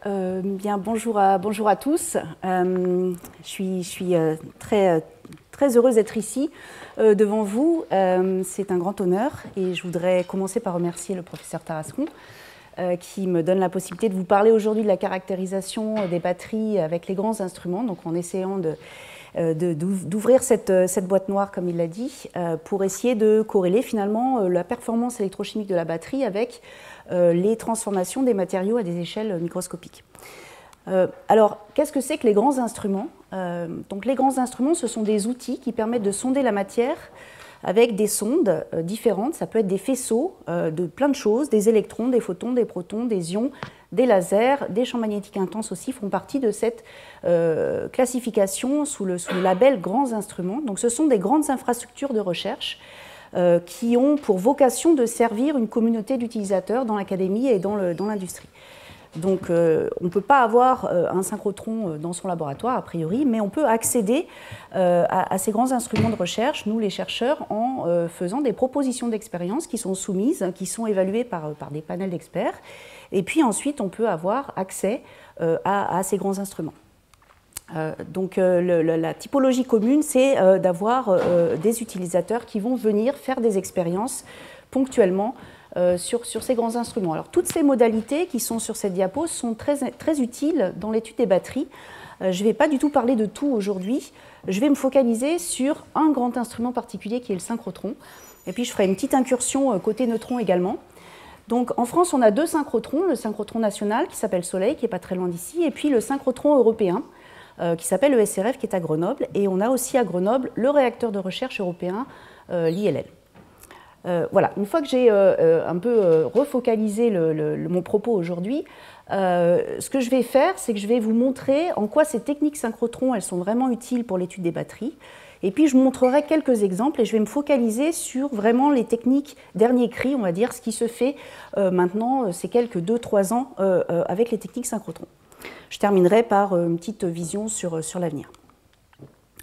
Bonjour à tous. Je suis très heureuse d'être ici devant vous. C'est un grand honneur et je voudrais commencer par remercier le professeur Tarascon qui me donne la possibilité de vous parler aujourd'hui de la caractérisation des batteries avec les grands instruments, donc en essayant d'ouvrir cette boîte noire, comme il l'a dit, pour essayer de corréler finalement la performance électrochimique de la batterie avec les transformations des matériaux à des échelles microscopiques. Alors, qu'est-ce que c'est que les grands instruments? Donc, les grands instruments, ce sont des outils qui permettent de sonder la matière avec des sondes différentes. Ça peut être des faisceaux de plein de choses, des électrons, des photons, des protons, des ions, des lasers, des champs magnétiques intenses aussi font partie de cette classification sous le label grands instruments. Donc, ce sont des grandes infrastructures de recherche qui ont pour vocation de servir une communauté d'utilisateurs dans l'académie et dans l'industrie. Donc, on ne peut pas avoir un synchrotron dans son laboratoire, a priori, mais on peut accéder à ces grands instruments de recherche, nous les chercheurs, en faisant des propositions d'expérience qui sont soumises, qui sont évaluées par des panels d'experts. Et puis ensuite, on peut avoir accès à ces grands instruments. La typologie commune, c'est d'avoir des utilisateurs qui vont venir faire des expériences ponctuellement sur ces grands instruments. Alors, toutes ces modalités qui sont sur cette diapo sont très utiles dans l'étude des batteries. Je ne vais pas du tout parler de tout aujourd'hui. Je vais me focaliser sur un grand instrument particulier qui est le synchrotron. Et puis, je ferai une petite incursion côté neutrons également. Donc, en France, on a deux synchrotrons. Le synchrotron national qui s'appelle Soleil, qui n'est pas très loin d'ici, et puis le synchrotron européen, qui s'appelle le SRF, qui est à Grenoble. Et on a aussi à Grenoble le réacteur de recherche européen, l'ILL. Voilà, une fois que j'ai un peu refocalisé mon propos aujourd'hui, ce que je vais faire, c'est que je vais vous montrer en quoi ces techniques synchrotrons, elles sont vraiment utiles pour l'étude des batteries. Et puis, je vous montrerai quelques exemples et je vais me focaliser sur vraiment les techniques dernier cri, on va dire, ce qui se fait maintenant, ces quelques 2-3 ans avec les techniques synchrotrons. Je terminerai par une petite vision sur l'avenir.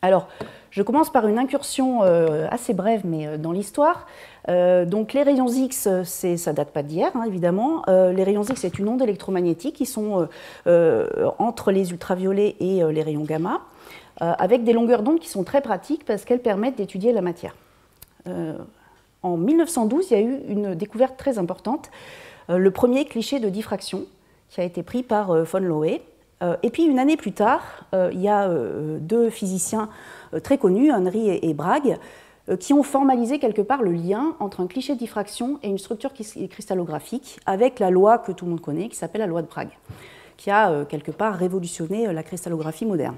Alors, je commence par une incursion assez brève, mais dans l'histoire. Donc, les rayons X, ça ne date pas d'hier, hein, évidemment. Les rayons X, c'est une onde électromagnétique qui sont entre les ultraviolets et les rayons gamma, avec des longueurs d'onde qui sont très pratiques parce qu'elles permettent d'étudier la matière. En 1912, il y a eu une découverte très importante, le premier cliché de diffraction qui a été pris par von Laue. Et puis, une année plus tard, il y a deux physiciens très connus, Henry et Bragg, qui ont formalisé quelque part le lien entre un cliché de diffraction et une structure cristallographique avec la loi que tout le monde connaît, qui s'appelle la loi de Bragg, qui a quelque part révolutionné la cristallographie moderne.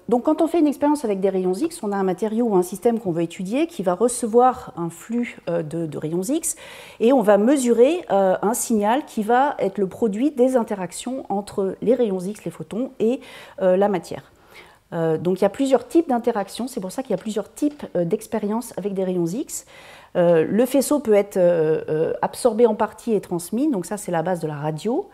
Donc, quand on fait une expérience avec des rayons X, on a un matériau ou un système qu'on veut étudier qui va recevoir un flux de rayons X et on va mesurer un signal qui va être le produit des interactions entre les rayons X, les photons, et la matière. Donc, il y a plusieurs types d'interactions, c'est pour ça qu'il y a plusieurs types d'expériences avec des rayons X. Le faisceau peut être absorbé en partie et transmis, donc ça, c'est la base de la radio.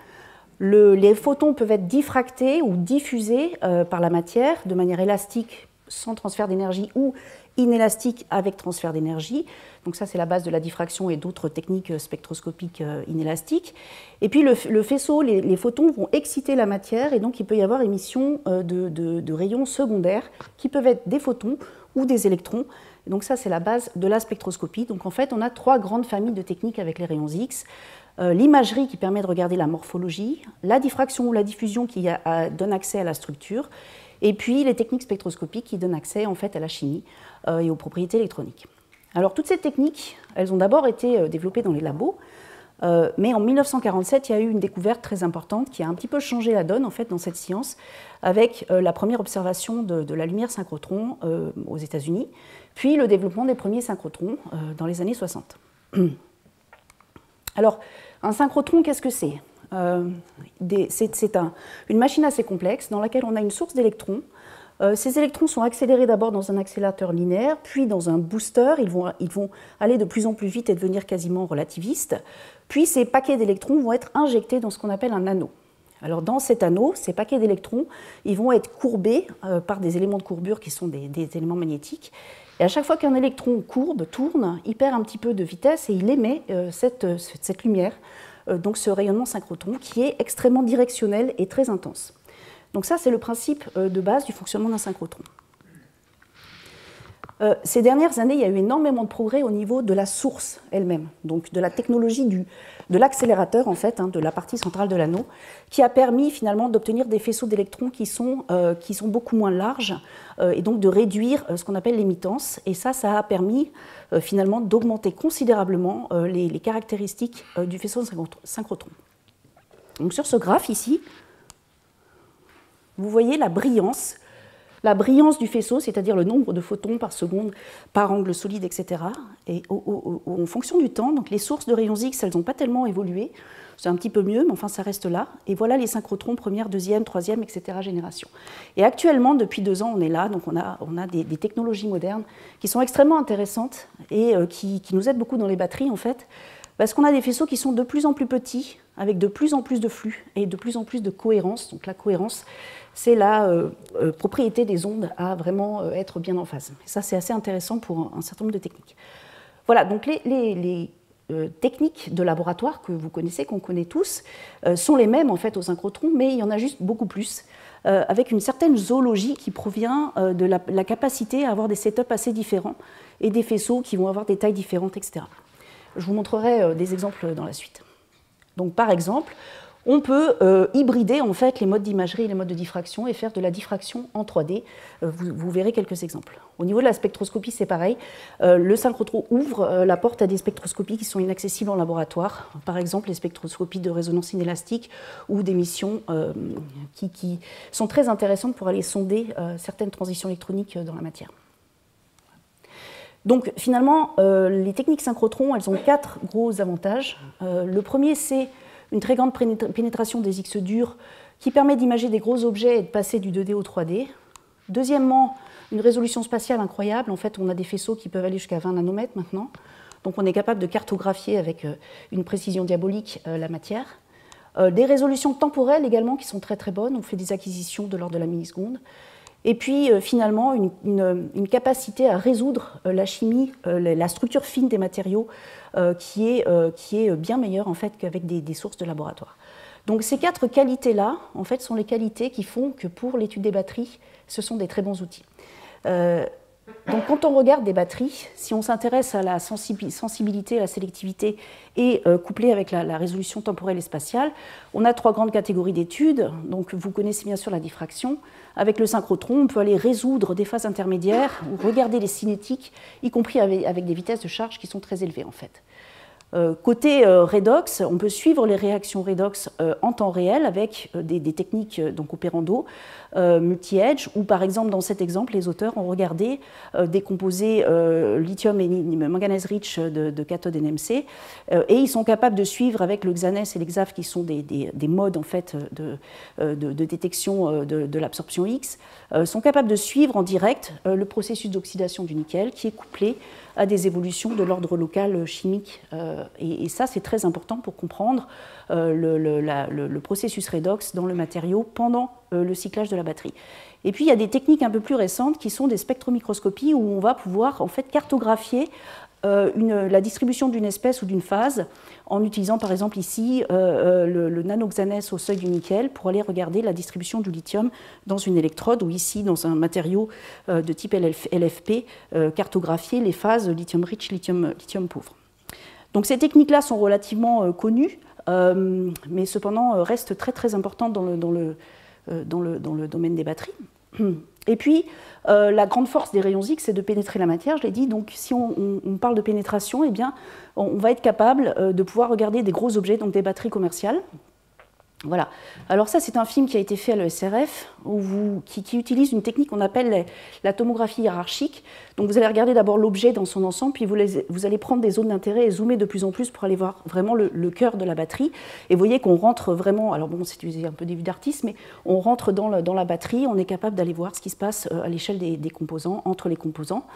Les photons peuvent être diffractés ou diffusés par la matière de manière élastique sans transfert d'énergie ou inélastique avec transfert d'énergie. Donc ça, c'est la base de la diffraction et d'autres techniques spectroscopiques inélastiques. Et puis le faisceau, les photons vont exciter la matière et donc il peut y avoir émission de rayons secondaires qui peuvent être des photons ou des électrons. Et donc ça, c'est la base de la spectroscopie. Donc en fait, on a trois grandes familles de techniques avec les rayons X. L'imagerie qui permet de regarder la morphologie, la diffraction ou la diffusion qui donne accès à la structure, et puis les techniques spectroscopiques qui donnent accès en fait à la chimie et aux propriétés électroniques. Alors toutes ces techniques, elles ont d'abord été développées dans les labos, mais en 1947, il y a eu une découverte très importante qui a un petit peu changé la donne en fait dans cette science, avec la première observation de la lumière synchrotron aux États-Unis, puis le développement des premiers synchrotrons dans les années 60. Alors, un synchrotron, qu'est-ce que c'est? C'est une machine assez complexe dans laquelle on a une source d'électrons. Ces électrons sont accélérés d'abord dans un accélérateur linéaire, puis dans un booster. Ils vont aller de plus en plus vite et devenir quasiment relativistes. Puis ces paquets d'électrons vont être injectés dans ce qu'on appelle un anneau. Alors dans cet anneau, ces paquets d'électrons, ils vont être courbés par des éléments de courbure qui sont des éléments magnétiques. Et à chaque fois qu'un électron tourne, il perd un petit peu de vitesse et il émet cette lumière donc ce rayonnement synchrotron qui est extrêmement directionnel et très intense. Donc ça, c'est le principe de base du fonctionnement d'un synchrotron. Ces dernières années, il y a eu énormément de progrès au niveau de la source elle-même, donc de la technologie de l'accélérateur, en fait, de la partie centrale de l'anneau, qui a permis finalement d'obtenir des faisceaux d'électrons qui sont beaucoup moins larges et donc de réduire ce qu'on appelle l'émittance. Et ça a permis finalement d'augmenter considérablement les caractéristiques du faisceau synchrotron. Donc sur ce graphe ici, vous voyez la brillance du faisceau, c'est-à-dire le nombre de photons par seconde, par angle solide, etc. Et en fonction du temps, donc les sources de rayons X, elles n'ont pas tellement évolué. C'est un petit peu mieux, mais enfin ça reste là. Et voilà les synchrotrons première, deuxième, troisième, etc. génération. Et actuellement, depuis 2 ans, on est là, donc on a des technologies modernes qui sont extrêmement intéressantes et qui nous aident beaucoup dans les batteries, en fait, parce qu'on a des faisceaux qui sont de plus en plus petits, avec de plus en plus de flux et de plus en plus de cohérence. Donc la cohérence, c'est la propriété des ondes à vraiment être bien en phase. Et ça, c'est assez intéressant pour un certain nombre de techniques. Voilà, donc les techniques de laboratoire que vous connaissez, qu'on connaît tous, sont les mêmes en fait aux synchrotrons, mais il y en a juste beaucoup plus, avec une certaine zoologie qui provient de la capacité à avoir des setups assez différents et des faisceaux qui vont avoir des tailles différentes, etc. Je vous montrerai des exemples dans la suite. Donc par exemple, on peut hybrider en fait les modes d'imagerie et les modes de diffraction et faire de la diffraction en 3D. Vous verrez quelques exemples. Au niveau de la spectroscopie, c'est pareil. Le synchrotron ouvre la porte à des spectroscopies qui sont inaccessibles en laboratoire. Par exemple, les spectroscopies de résonance inélastique ou d'émissions qui sont très intéressantes pour aller sonder certaines transitions électroniques dans la matière. Donc finalement, les techniques synchrotrons, elles ont 4 gros avantages. Le premier, c'est une très grande pénétration des X durs qui permet d'imager des gros objets et de passer du 2D au 3D. Deuxièmement, une résolution spatiale incroyable. En fait, on a des faisceaux qui peuvent aller jusqu'à 20 nanomètres maintenant. Donc on est capable de cartographier avec une précision diabolique la matière. Des résolutions temporelles également qui sont très très bonnes. On fait des acquisitions de l'ordre de la milliseconde. Et puis finalement une capacité à résoudre la chimie, la structure fine des matériaux qui est bien meilleure en fait qu'avec des sources de laboratoire. Donc ces 4 qualités-là, en fait, sont les qualités qui font que pour l'étude des batteries, ce sont des très bons outils. Donc quand on regarde des batteries, si on s'intéresse à la sensibilité, à la sélectivité et couplé avec la résolution temporelle et spatiale, on a 3 grandes catégories d'études. Donc vous connaissez bien sûr la diffraction. Avec le synchrotron, on peut aller résoudre des phases intermédiaires ou regarder les cinétiques, y compris avec des vitesses de charge qui sont très élevées en fait. Côté redox, on peut suivre les réactions redox en temps réel avec des techniques donc opérando, multi-edge, où par exemple dans cet exemple, les auteurs ont regardé des composés lithium et manganèse rich de cathode NMC, et ils sont capables de suivre avec le XANES et l'EXAF, qui sont des modes en fait de détection de l'absorption X, sont capables de suivre en direct le processus d'oxydation du nickel qui est couplé à des évolutions de l'ordre local chimique. Et ça, c'est très important pour comprendre le processus redox dans le matériau pendant le cyclage de la batterie. Et puis, il y a des techniques un peu plus récentes qui sont des spectromicroscopies où on va pouvoir en fait cartographier la distribution d'une espèce ou d'une phase en utilisant par exemple ici le nanoxanès au seuil du nickel pour aller regarder la distribution du lithium dans une électrode ou ici dans un matériau de type LFP, cartographier les phases lithium rich, lithium pauvre. Donc ces techniques-là sont relativement connues, mais cependant restent très très importantes dans le domaine des batteries. Et puis, la grande force des rayons X, c'est de pénétrer la matière, je l'ai dit. Donc, si on parle de pénétration, eh bien, on va être capable de pouvoir regarder des gros objets, donc des batteries commerciales. Voilà. Alors ça, c'est un film qui a été fait à l'ESRF, qui utilise une technique qu'on appelle la tomographie hiérarchique. Donc vous allez regarder d'abord l'objet dans son ensemble, puis vous allez prendre des zones d'intérêt et zoomer de plus en plus pour aller voir vraiment le cœur de la batterie. Et vous voyez qu'on rentre vraiment, alors bon, c'est un peu des vues d'artiste, mais on rentre dans la batterie, on est capable d'aller voir ce qui se passe à l'échelle des composants, entre les composants.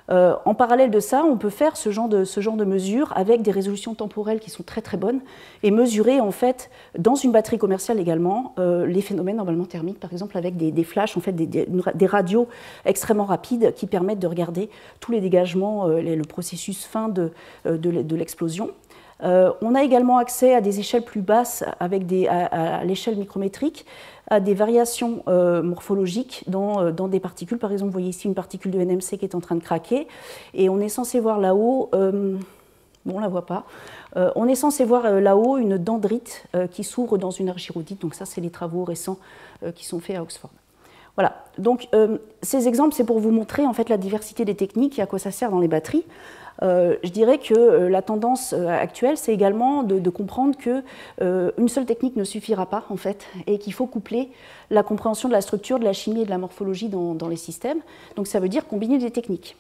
En parallèle de ça, on peut faire ce genre de mesures avec des résolutions temporelles qui sont très très bonnes et mesurer en fait dans une batterie commerciale également les phénomènes normalement thermiques, par exemple avec des flashs, en fait des radios extrêmement rapides qui permettent de regarder tous les dégagements, le processus fin de l'explosion. On a également accès à des échelles plus basses, à l'échelle micrométrique, à des variations morphologiques dans des particules. Par exemple, vous voyez ici une particule de NMC qui est en train de craquer, et on est censé voir là-haut, bon, on ne la voit pas, on est censé voir là-haut une dendrite qui s'ouvre dans une argyrodite. Donc ça, c'est les travaux récents qui sont faits à Oxford. Voilà, donc ces exemples, c'est pour vous montrer en fait la diversité des techniques et à quoi ça sert dans les batteries. Je dirais que la tendance actuelle, c'est également de comprendre qu'une seule technique ne suffira pas, en fait, et qu'il faut coupler la compréhension de la structure, de la chimie et de la morphologie dans les systèmes. Donc ça veut dire combiner des techniques.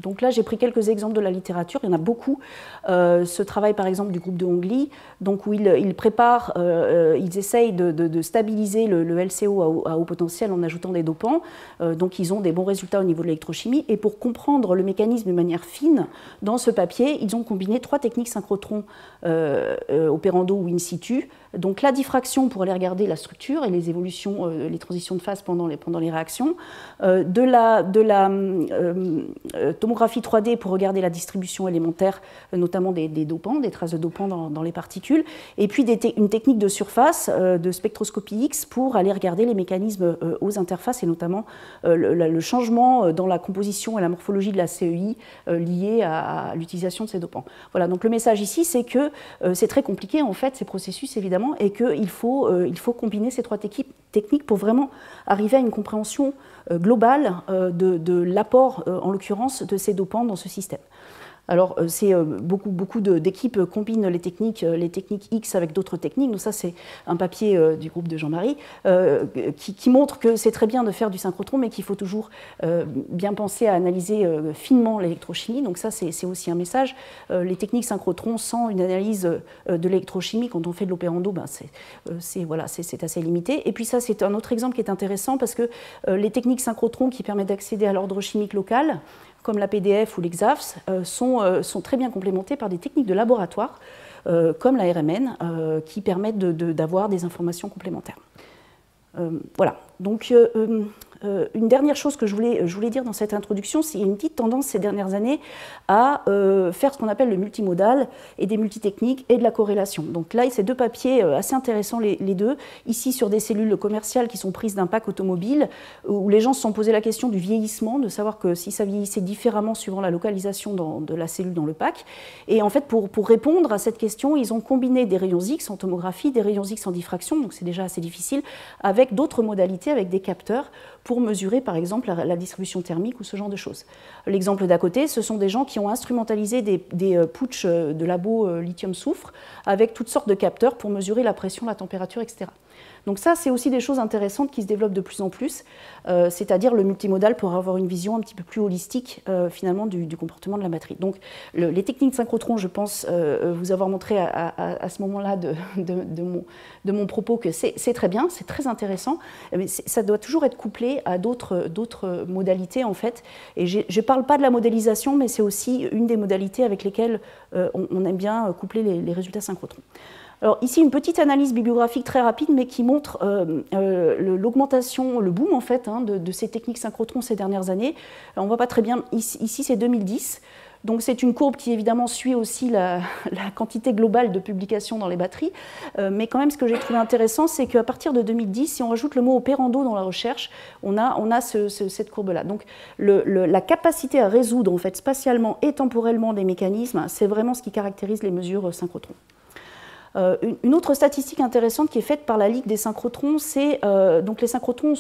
Donc là, j'ai pris quelques exemples de la littérature, il y en a beaucoup. Ce travail, par exemple, du groupe de Hongli, donc où ils préparent, ils essayent de stabiliser le LCO à haut potentiel en ajoutant des dopants. Donc ils ont des bons résultats au niveau de l'électrochimie. Et pour comprendre le mécanisme de manière fine, dans ce papier, ils ont combiné 3 techniques synchrotrons opérando ou in situ. Donc la diffraction pour aller regarder la structure et les évolutions, les transitions de phase pendant les réactions, de la tomographie 3D pour regarder la distribution élémentaire, notamment des dopants, des traces de dopants dans les particules, et puis une technique de surface, de spectroscopie X, pour aller regarder les mécanismes aux interfaces, et notamment le changement dans la composition et la morphologie de la CEI liée à l'utilisation de ces dopants. Voilà, donc le message ici, c'est que c'est très compliqué, en fait, ces processus, évidemment, et qu'il faut combiner ces 3 techniques pour vraiment arriver à une compréhension globale de l'apport, en l'occurrence, de ces dopants dans ce système. Alors, beaucoup d'équipes combinent les techniques X avec d'autres techniques. Donc ça, c'est un papier du groupe de Jean-Marie qui montre que c'est très bien de faire du synchrotron, mais qu'il faut toujours bien penser à analyser finement l'électrochimie. Donc ça, c'est aussi un message. Les techniques synchrotron sans une analyse de l'électrochimie, quand on fait de l'opérando, ben c'est assez limité. Et puis ça, c'est un autre exemple qui est intéressant parce que les techniques synchrotron qui permettent d'accéder à l'ordre chimique local, comme la PDF ou l'EXAFS, sont très bien complémentées par des techniques de laboratoire, comme la RMN, qui permettent d'avoir des informations complémentaires. Voilà, donc une dernière chose que je voulais dire dans cette introduction, c'est qu'il y a une petite tendance ces dernières années à faire ce qu'on appelle le multimodal et des multitechniques et de la corrélation. Donc là, c'est 2 papiers assez intéressants les deux, ici sur des cellules commerciales qui sont prises d'un pack automobile, où les gens se sont posé la question du vieillissement, de savoir que si ça vieillissait différemment suivant la localisation de la cellule dans le pack. Et en fait, pour répondre à cette question, ils ont combiné des rayons X en tomographie, des rayons X en diffraction, donc c'est déjà assez difficile, avec d'autres modalités, avec des capteurs, pour mesurer par exemple la distribution thermique ou ce genre de choses. L'exemple d'à côté, ce sont des gens qui ont instrumentalisé des putsch de labo lithium-soufre avec toutes sortes de capteurs pour mesurer la pression, la température, etc. Donc ça, c'est aussi des choses intéressantes qui se développent de plus en plus, c'est-à-dire le multimodal pour avoir une vision un petit peu plus holistique finalement du comportement de la batterie. Donc les techniques de synchrotron, je pense vous avoir montré à ce moment-là de mon propos que c'est très bien, c'est très intéressant, mais ça doit toujours être couplé à d'autres modalités en fait. Et je ne parle pas de la modélisation, mais c'est aussi une des modalités avec lesquelles on aime bien coupler les résultats synchrotrons. Alors ici, une petite analyse bibliographique très rapide, mais qui montre l'augmentation, le boom en fait, de ces techniques synchrotrons ces dernières années. Alors, on ne voit pas très bien, ici c'est 2010. Donc c'est une courbe qui évidemment suit aussi la quantité globale de publications dans les batteries, mais quand même ce que j'ai trouvé intéressant, c'est qu'à partir de 2010, si on rajoute le mot opérando dans la recherche, on a cette courbe-là. Donc la capacité à résoudre en fait, spatialement et temporellement des mécanismes, c'est vraiment ce qui caractérise les mesures synchrotrons. Une autre statistique intéressante qui est faite par la Ligue des synchrotrons, c'est donc les synchrotrons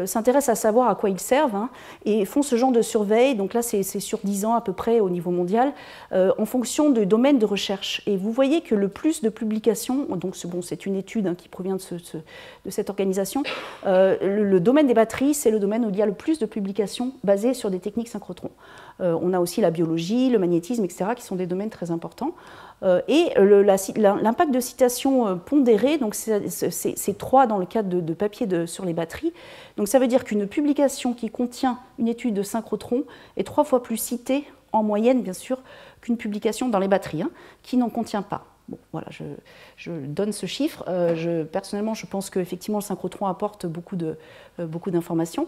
s'intéressent à savoir à quoi ils servent et font ce genre de surveille. Donc là, c'est sur 10 ans à peu près au niveau mondial, en fonction du domaine de recherche. Et vous voyez que le plus de publications, donc c'est une étude qui provient de cette organisation, le domaine des batteries, c'est le domaine où il y a le plus de publications basées sur des techniques synchrotrons. On a aussi la biologie, le magnétisme, etc., qui sont des domaines très importants. Et l'impact de citation pondéré, donc c'est 3 dans le cadre de papier sur les batteries. Donc ça veut dire qu'une publication qui contient une étude de synchrotron est 3 fois plus citée, en moyenne bien sûr, qu'une publication dans les batteries, qui n'en contient pas. Bon, voilà, je donne ce chiffre. Personnellement, je pense qu'effectivement le synchrotron apporte beaucoup d'informations.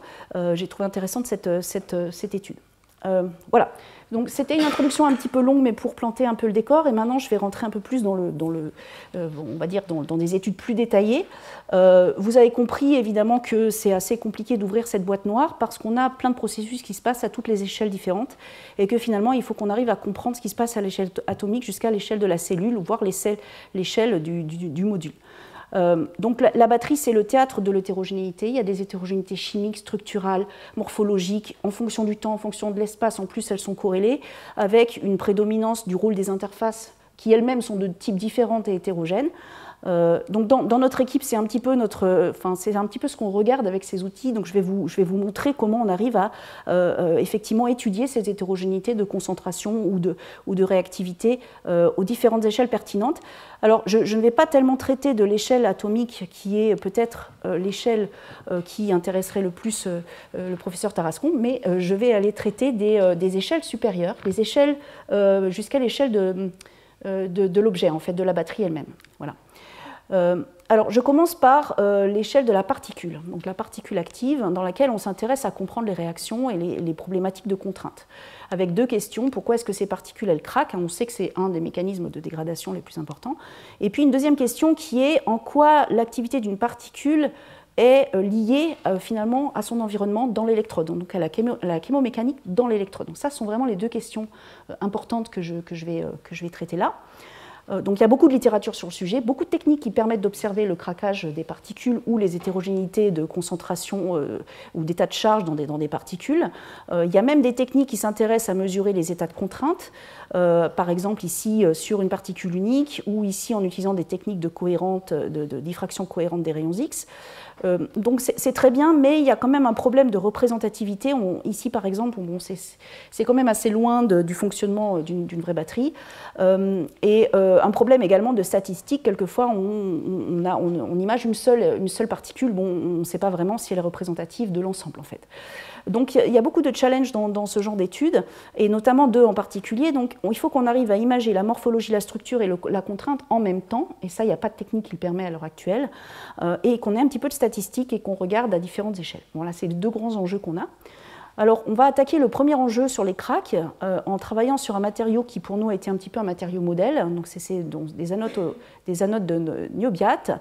J'ai trouvé intéressante cette étude. Voilà. Donc c'était une introduction un petit peu longue, mais pour planter un peu le décor. Et maintenant, je vais rentrer un peu plus on va dire dans des études plus détaillées. Vous avez compris évidemment que c'est assez compliqué d'ouvrir cette boîte noire parce qu'on a plein de processus qui se passent à toutes les échelles différentes et que finalement, il faut qu'on arrive à comprendre ce qui se passe à l'échelle atomique jusqu'à l'échelle de la cellule, ou voire l'échelle du module. Donc la batterie, c'est le théâtre de l'hétérogénéité. Il y a des hétérogénéités chimiques, structurales, morphologiques, en fonction du temps, en fonction de l'espace. En plus, elles sont corrélées avec une prédominance du rôle des interfaces qui elles-mêmes sont de types différents et hétérogènes. Donc dans notre équipe, c'est un petit peu ce qu'on regarde avec ces outils. Donc je vais vous montrer comment on arrive à effectivement étudier ces hétérogénéités de concentration ou de réactivité aux différentes échelles pertinentes. Alors je ne vais pas tellement traiter de l'échelle atomique qui est peut-être l'échelle qui intéresserait le plus le professeur Tarascon, mais je vais aller traiter des échelles supérieures, les échelles jusqu'à l'échelle de l'objet, en fait, de la batterie elle-même. Voilà. Alors, je commence par l'échelle de la particule, donc la particule active, dans laquelle on s'intéresse à comprendre les réactions et les problématiques de contrainte, avec deux questions. Pourquoi est-ce que ces particules, elles craquent? On sait que c'est un des mécanismes de dégradation les plus importants. Et puis une deuxième question qui est en quoi l'activité d'une particule est liée finalement à son environnement dans l'électrode, donc à la chémomécanique dans l'électrode. Donc ça, ce sont vraiment les deux questions importantes que je vais traiter là. Donc il y a beaucoup de littérature sur le sujet, beaucoup de techniques qui permettent d'observer le craquage des particules ou les hétérogénéités de concentration ou d'état de charge dans des particules. Il y a même des techniques qui s'intéressent à mesurer les états de contrainte, par exemple ici sur une particule unique ou ici en utilisant des techniques de diffraction cohérente des rayons X. Donc c'est très bien, mais il y a quand même un problème de représentativité. Ici, par exemple, c'est quand même assez loin du fonctionnement d'une vraie batterie. Et un problème également de statistique. Quelquefois, on image une seule particule. Bon, on ne sait pas vraiment si elle est représentative de l'ensemble, en fait. Donc il y a beaucoup de challenges dans ce genre d'études, et notamment deux en particulier. Donc il faut qu'on arrive à imager la morphologie, la structure et la contrainte en même temps, et ça, il n'y a pas de technique qui le permet à l'heure actuelle, et qu'on ait un petit peu de statistiques et qu'on regarde à différentes échelles. Bon, là, c'est les deux grands enjeux qu'on a. Alors, on va attaquer le premier enjeu sur les cracks en travaillant sur un matériau qui, pour nous, a été un petit peu un matériau modèle. Donc, c'est des anodes de niobiate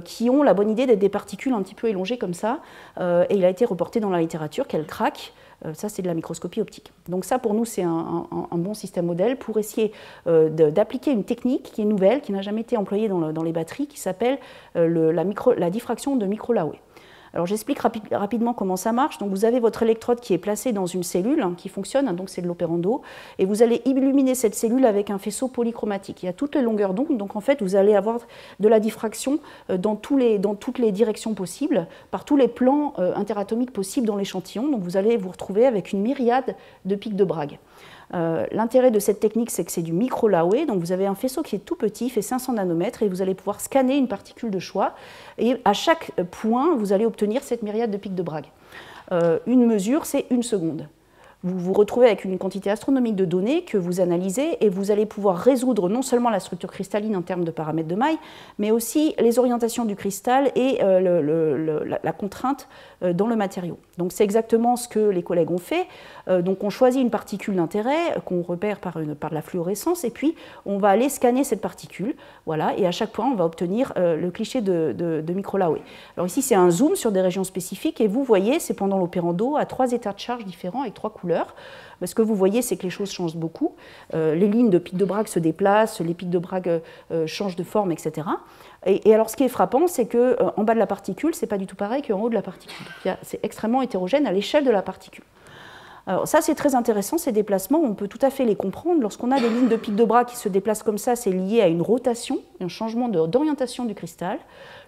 qui ont la bonne idée d'être des particules un petit peu élongées comme ça. Et il a été reporté dans la littérature qu'elles craquent. Ça, c'est de la microscopie optique. Donc ça, pour nous, c'est un bon système modèle pour essayer d'appliquer une technique qui est nouvelle, qui n'a jamais été employée dans les batteries, qui s'appelle la diffraction de micro-Laue. Alors j'explique rapidement comment ça marche. Donc vous avez votre électrode qui est placée dans une cellule qui fonctionne, donc c'est de l'opérando, et vous allez illuminer cette cellule avec un faisceau polychromatique. Il y a toutes les longueurs d'onde, donc en fait vous allez avoir de la diffraction dans toutes les directions possibles, par tous les plans interatomiques possibles dans l'échantillon. Donc vous allez vous retrouver avec une myriade de pics de Bragg. L'intérêt de cette technique, c'est que c'est du micro-Laue, donc vous avez un faisceau qui est tout petit, fait 500 nanomètres, et vous allez pouvoir scanner une particule de choix, et à chaque point, vous allez obtenir cette myriade de pics de Bragg. Une mesure, c'est 1 seconde. Vous vous retrouvez avec une quantité astronomique de données que vous analysez, et vous allez pouvoir résoudre non seulement la structure cristalline en termes de paramètres de maille, mais aussi les orientations du cristal et la contrainte dans le matériau. Donc c'est exactement ce que les collègues ont fait. Donc on choisit une particule d'intérêt qu'on repère par la fluorescence, et puis on va aller scanner cette particule, voilà, et à chaque point on va obtenir le cliché de micro-Laue. Alors ici c'est un zoom sur des régions spécifiques, et vous voyez, c'est pendant l'opérando à 3 états de charge différents avec 3 couleurs. Ce que vous voyez, c'est que les choses changent beaucoup. Les lignes de pics de Bragg se déplacent, les pics de Bragg changent de forme, etc. Et alors, ce qui est frappant, c'est qu'en bas de la particule, ce n'est pas du tout pareil qu'en haut de la particule. C'est extrêmement hétérogène à l'échelle de la particule. Alors ça, c'est très intéressant, ces déplacements, on peut tout à fait les comprendre. Lorsqu'on a des lignes de pics de Bragg qui se déplacent comme ça, c'est lié à une rotation, un changement d'orientation du cristal.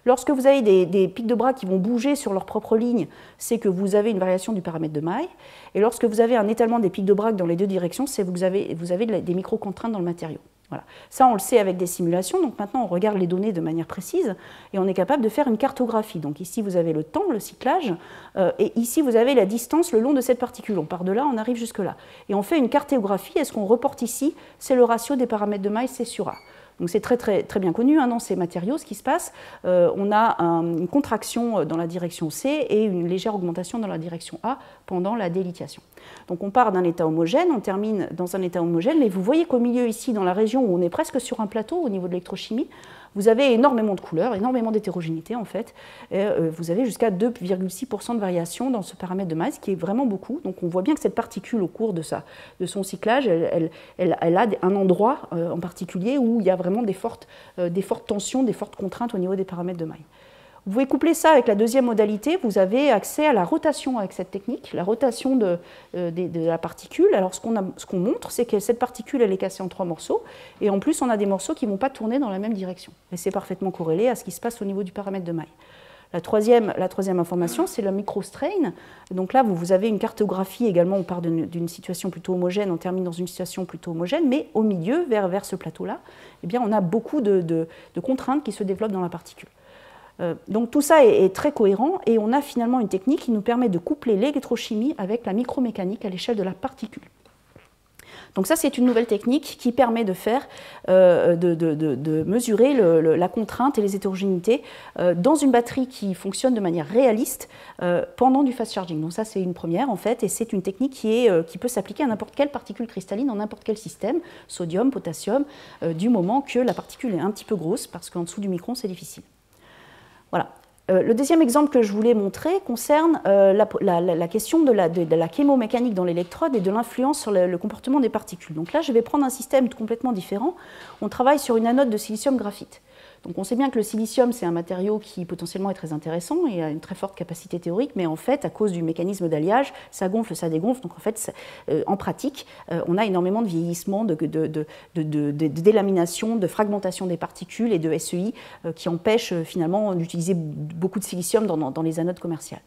Lorsque vous avez des pics de Bragg qui vont bouger sur leur propre ligne, c'est que vous avez une variation du paramètre de maille. Et lorsque vous avez un étalement des pics de Bragg dans les deux directions, c'est que vous avez des micro-contraintes dans le matériau. Voilà. Ça, on le sait avec des simulations. Donc maintenant, on regarde les données de manière précise et on est capable de faire une cartographie. Donc ici, vous avez le temps, le cyclage, et ici, vous avez la distance le long de cette particule. On part de là, on arrive jusque là. Et on fait une cartographie. Et ce qu'on reporte ici, c'est le ratio des paramètres de maille C sur A. Donc c'est très bien connu dans ces matériaux, ce qui se passe. On a une contraction dans la direction C et une légère augmentation dans la direction A pendant la délithiation. Donc on part d'un état homogène, on termine dans un état homogène, mais vous voyez qu'au milieu ici, dans la région où on est presque sur un plateau au niveau de l'électrochimie, vous avez énormément de couleurs, énormément d'hétérogénéité en fait. Et, vous avez jusqu'à 2,6% de variation dans ce paramètre de Miles, ce qui est vraiment beaucoup. Donc on voit bien que cette particule, au cours de son cyclage, elle a un endroit en particulier où il y a vraiment des fortes tensions, des fortes contraintes au niveau des paramètres de Miles. Vous pouvez coupler ça avec la deuxième modalité, vous avez accès à la rotation avec cette technique, la rotation de la particule. Alors ce qu'on montre, c'est que cette particule, elle est cassée en 3 morceaux, et en plus on a des morceaux qui ne vont pas tourner dans la même direction. Et c'est parfaitement corrélé à ce qui se passe au niveau du paramètre de Miles. La troisième information, c'est le microstrain. Donc là, vous avez une cartographie également, on part d'une situation plutôt homogène, on termine dans une situation plutôt homogène, mais au milieu, vers ce plateau-là, eh bien, on a beaucoup de contraintes qui se développent dans la particule. Donc tout ça est très cohérent et on a finalement une technique qui nous permet de coupler l'électrochimie avec la micromécanique à l'échelle de la particule. Donc ça, c'est une nouvelle technique qui permet de mesurer la contrainte et les hétérogénéités dans une batterie qui fonctionne de manière réaliste pendant du fast charging. Donc ça, c'est une première en fait, et c'est une technique qui peut s'appliquer à n'importe quelle particule cristalline dans n'importe quel système, sodium, potassium, du moment que la particule est un petit peu grosse, parce qu'en dessous du micron, c'est difficile. Voilà. Le deuxième exemple que je voulais montrer concerne la question de la chémomécanique dans l'électrode et de l'influence sur le comportement des particules. Donc là, je vais prendre un système complètement différent. On travaille sur une anode de silicium-graphite. Donc on sait bien que le silicium, c'est un matériau qui potentiellement est très intéressant et a une très forte capacité théorique, mais en fait, à cause du mécanisme d'alliage, ça gonfle, ça dégonfle. Donc en fait, en pratique, on a énormément de vieillissement, de délamination, de fragmentation des particules et de SEI qui empêchent finalement d'utiliser beaucoup de silicium dans les anodes commerciales.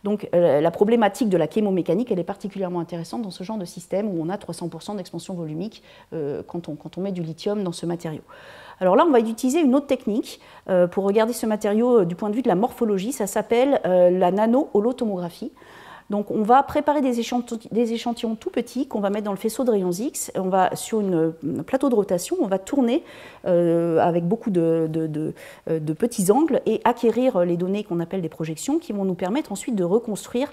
Donc la problématique de la chémomécanique, elle est particulièrement intéressante dans ce genre de système où on a 300% d'expansion volumique quand on met du lithium dans ce matériau. Alors là, on va utiliser une autre technique pour regarder ce matériau du point de vue de la morphologie. Ça s'appelle la nano-holotomographie. Donc on va préparer des échantillons tout petits qu'on va mettre dans le faisceau de rayons X. On va, sur un plateau de rotation, on va tourner avec beaucoup de petits angles et acquérir les données qu'on appelle des projections qui vont nous permettre ensuite de reconstruire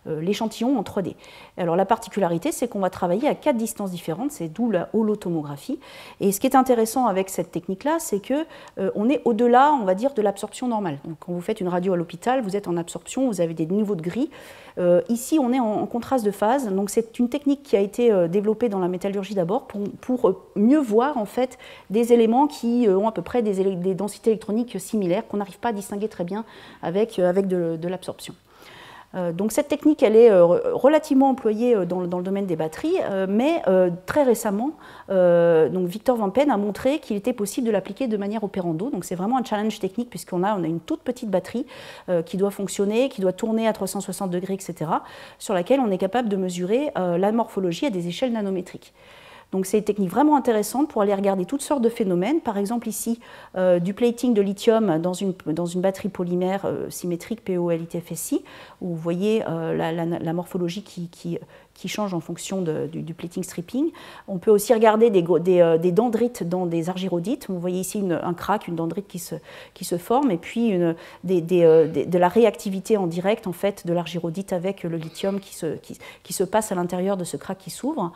l'échantillon en 3D. Alors la particularité, c'est qu'on va travailler à 4 distances différentes, c'est d'où la holotomographie. Et ce qui est intéressant avec cette technique-là, c'est qu'on est au-delà, on va dire, de l'absorption normale. Donc quand vous faites une radio à l'hôpital, vous êtes en absorption, vous avez des niveaux de gris. Ici, on est en contraste de phase. Donc c'est une technique qui a été développée dans la métallurgie d'abord pour mieux voir en fait des éléments qui ont à peu près des densités électroniques similaires qu'on n'arrive pas à distinguer très bien avec de l'absorption. Donc cette technique, elle est relativement employée dans le domaine des batteries, mais très récemment, donc Victor Van Pen a montré qu'il était possible de l'appliquer de manière opérando. Donc c'est vraiment un challenge technique puisqu'on a une toute petite batterie qui doit fonctionner, qui doit tourner à 360 degrés, etc., sur laquelle on est capable de mesurer la morphologie à des échelles nanométriques. Donc c'est une technique vraiment intéressante pour aller regarder toutes sortes de phénomènes. Par exemple ici, du plating de lithium dans une batterie polymère symétrique POLITFSI, où vous voyez la morphologie qui change en fonction du plating stripping. On peut aussi regarder des dendrites dans des argyrodites. Vous voyez ici un crack, une dendrite qui se forme, et puis de la réactivité en direct en fait, de l'argyrodite avec le lithium qui se passe à l'intérieur de ce crack qui s'ouvre.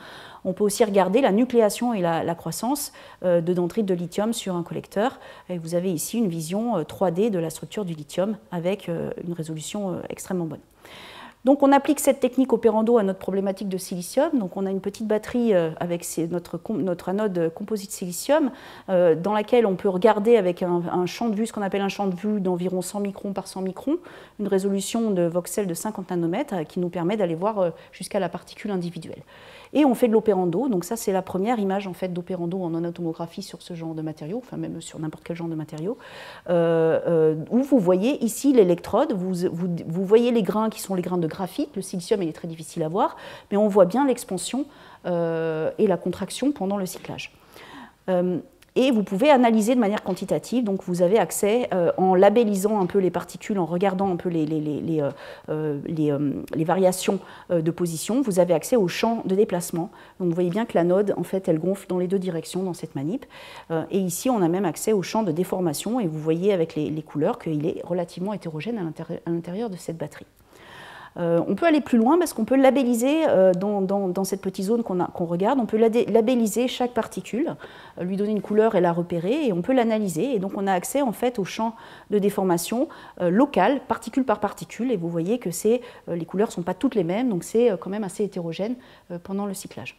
On peut aussi regarder la nucléation et la croissance de dendrites de lithium sur un collecteur. Et vous avez ici une vision 3D de la structure du lithium avec une résolution extrêmement bonne. Donc on applique cette technique opérando à notre problématique de silicium. Donc on a une petite batterie avec notre anode composite silicium dans laquelle on peut regarder avec un champ de vue, ce qu'on appelle un champ de vue d'environ 100 microns par 100 microns, une résolution de voxel de 50 nanomètres qui nous permet d'aller voir jusqu'à la particule individuelle. Et on fait de l'opérando, donc ça c'est la première image en fait d'opérando en nanotomographie sur ce genre de matériaux, enfin même sur n'importe quel genre de matériaux, où vous voyez ici l'électrode, vous voyez les grains qui sont les grains de graphite, le silicium il est très difficile à voir, mais on voit bien l'expansion et la contraction pendant le cyclage. Et vous pouvez analyser de manière quantitative, donc vous avez accès, en labellisant un peu les particules, en regardant un peu les variations de position, vous avez accès au champ de déplacement. Donc vous voyez bien que l'anode, en fait, elle gonfle dans les deux directions dans cette manip. Et ici, on a même accès au champ de déformation, et vous voyez avec les couleurs qu'il est relativement hétérogène à l'intérieur de cette batterie. On peut aller plus loin parce qu'on peut labelliser dans cette petite zone qu'on regarde, on peut labelliser chaque particule, lui donner une couleur et la repérer, et on peut l'analyser. Et donc on a accès en fait au champ de déformation local, particule par particule, et vous voyez que les couleurs ne sont pas toutes les mêmes, donc c'est quand même assez hétérogène pendant le cyclage.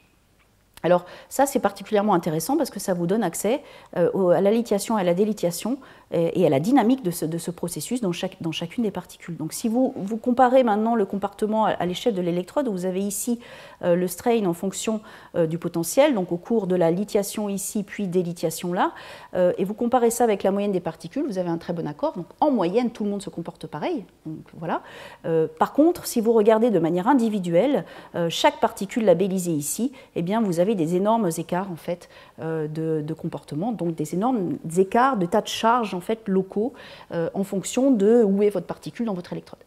Alors ça, c'est particulièrement intéressant parce que ça vous donne accès à la lithiation et à la délithiation et à la dynamique de ce processus dans chacune des particules. Donc si vous comparez maintenant le comportement à l'échelle de l'électrode, vous avez ici le strain en fonction du potentiel, donc au cours de la lithiation ici, puis délithiation là, et vous comparez ça avec la moyenne des particules, vous avez un très bon accord. Donc en moyenne, tout le monde se comporte pareil. Donc, voilà. Par contre, si vous regardez de manière individuelle, chaque particule labellisée ici, eh bien, vous avez des énormes écarts en fait, de comportement, donc des énormes écarts de tas de charges en fait, locaux en fonction de où est votre particule dans votre électrode.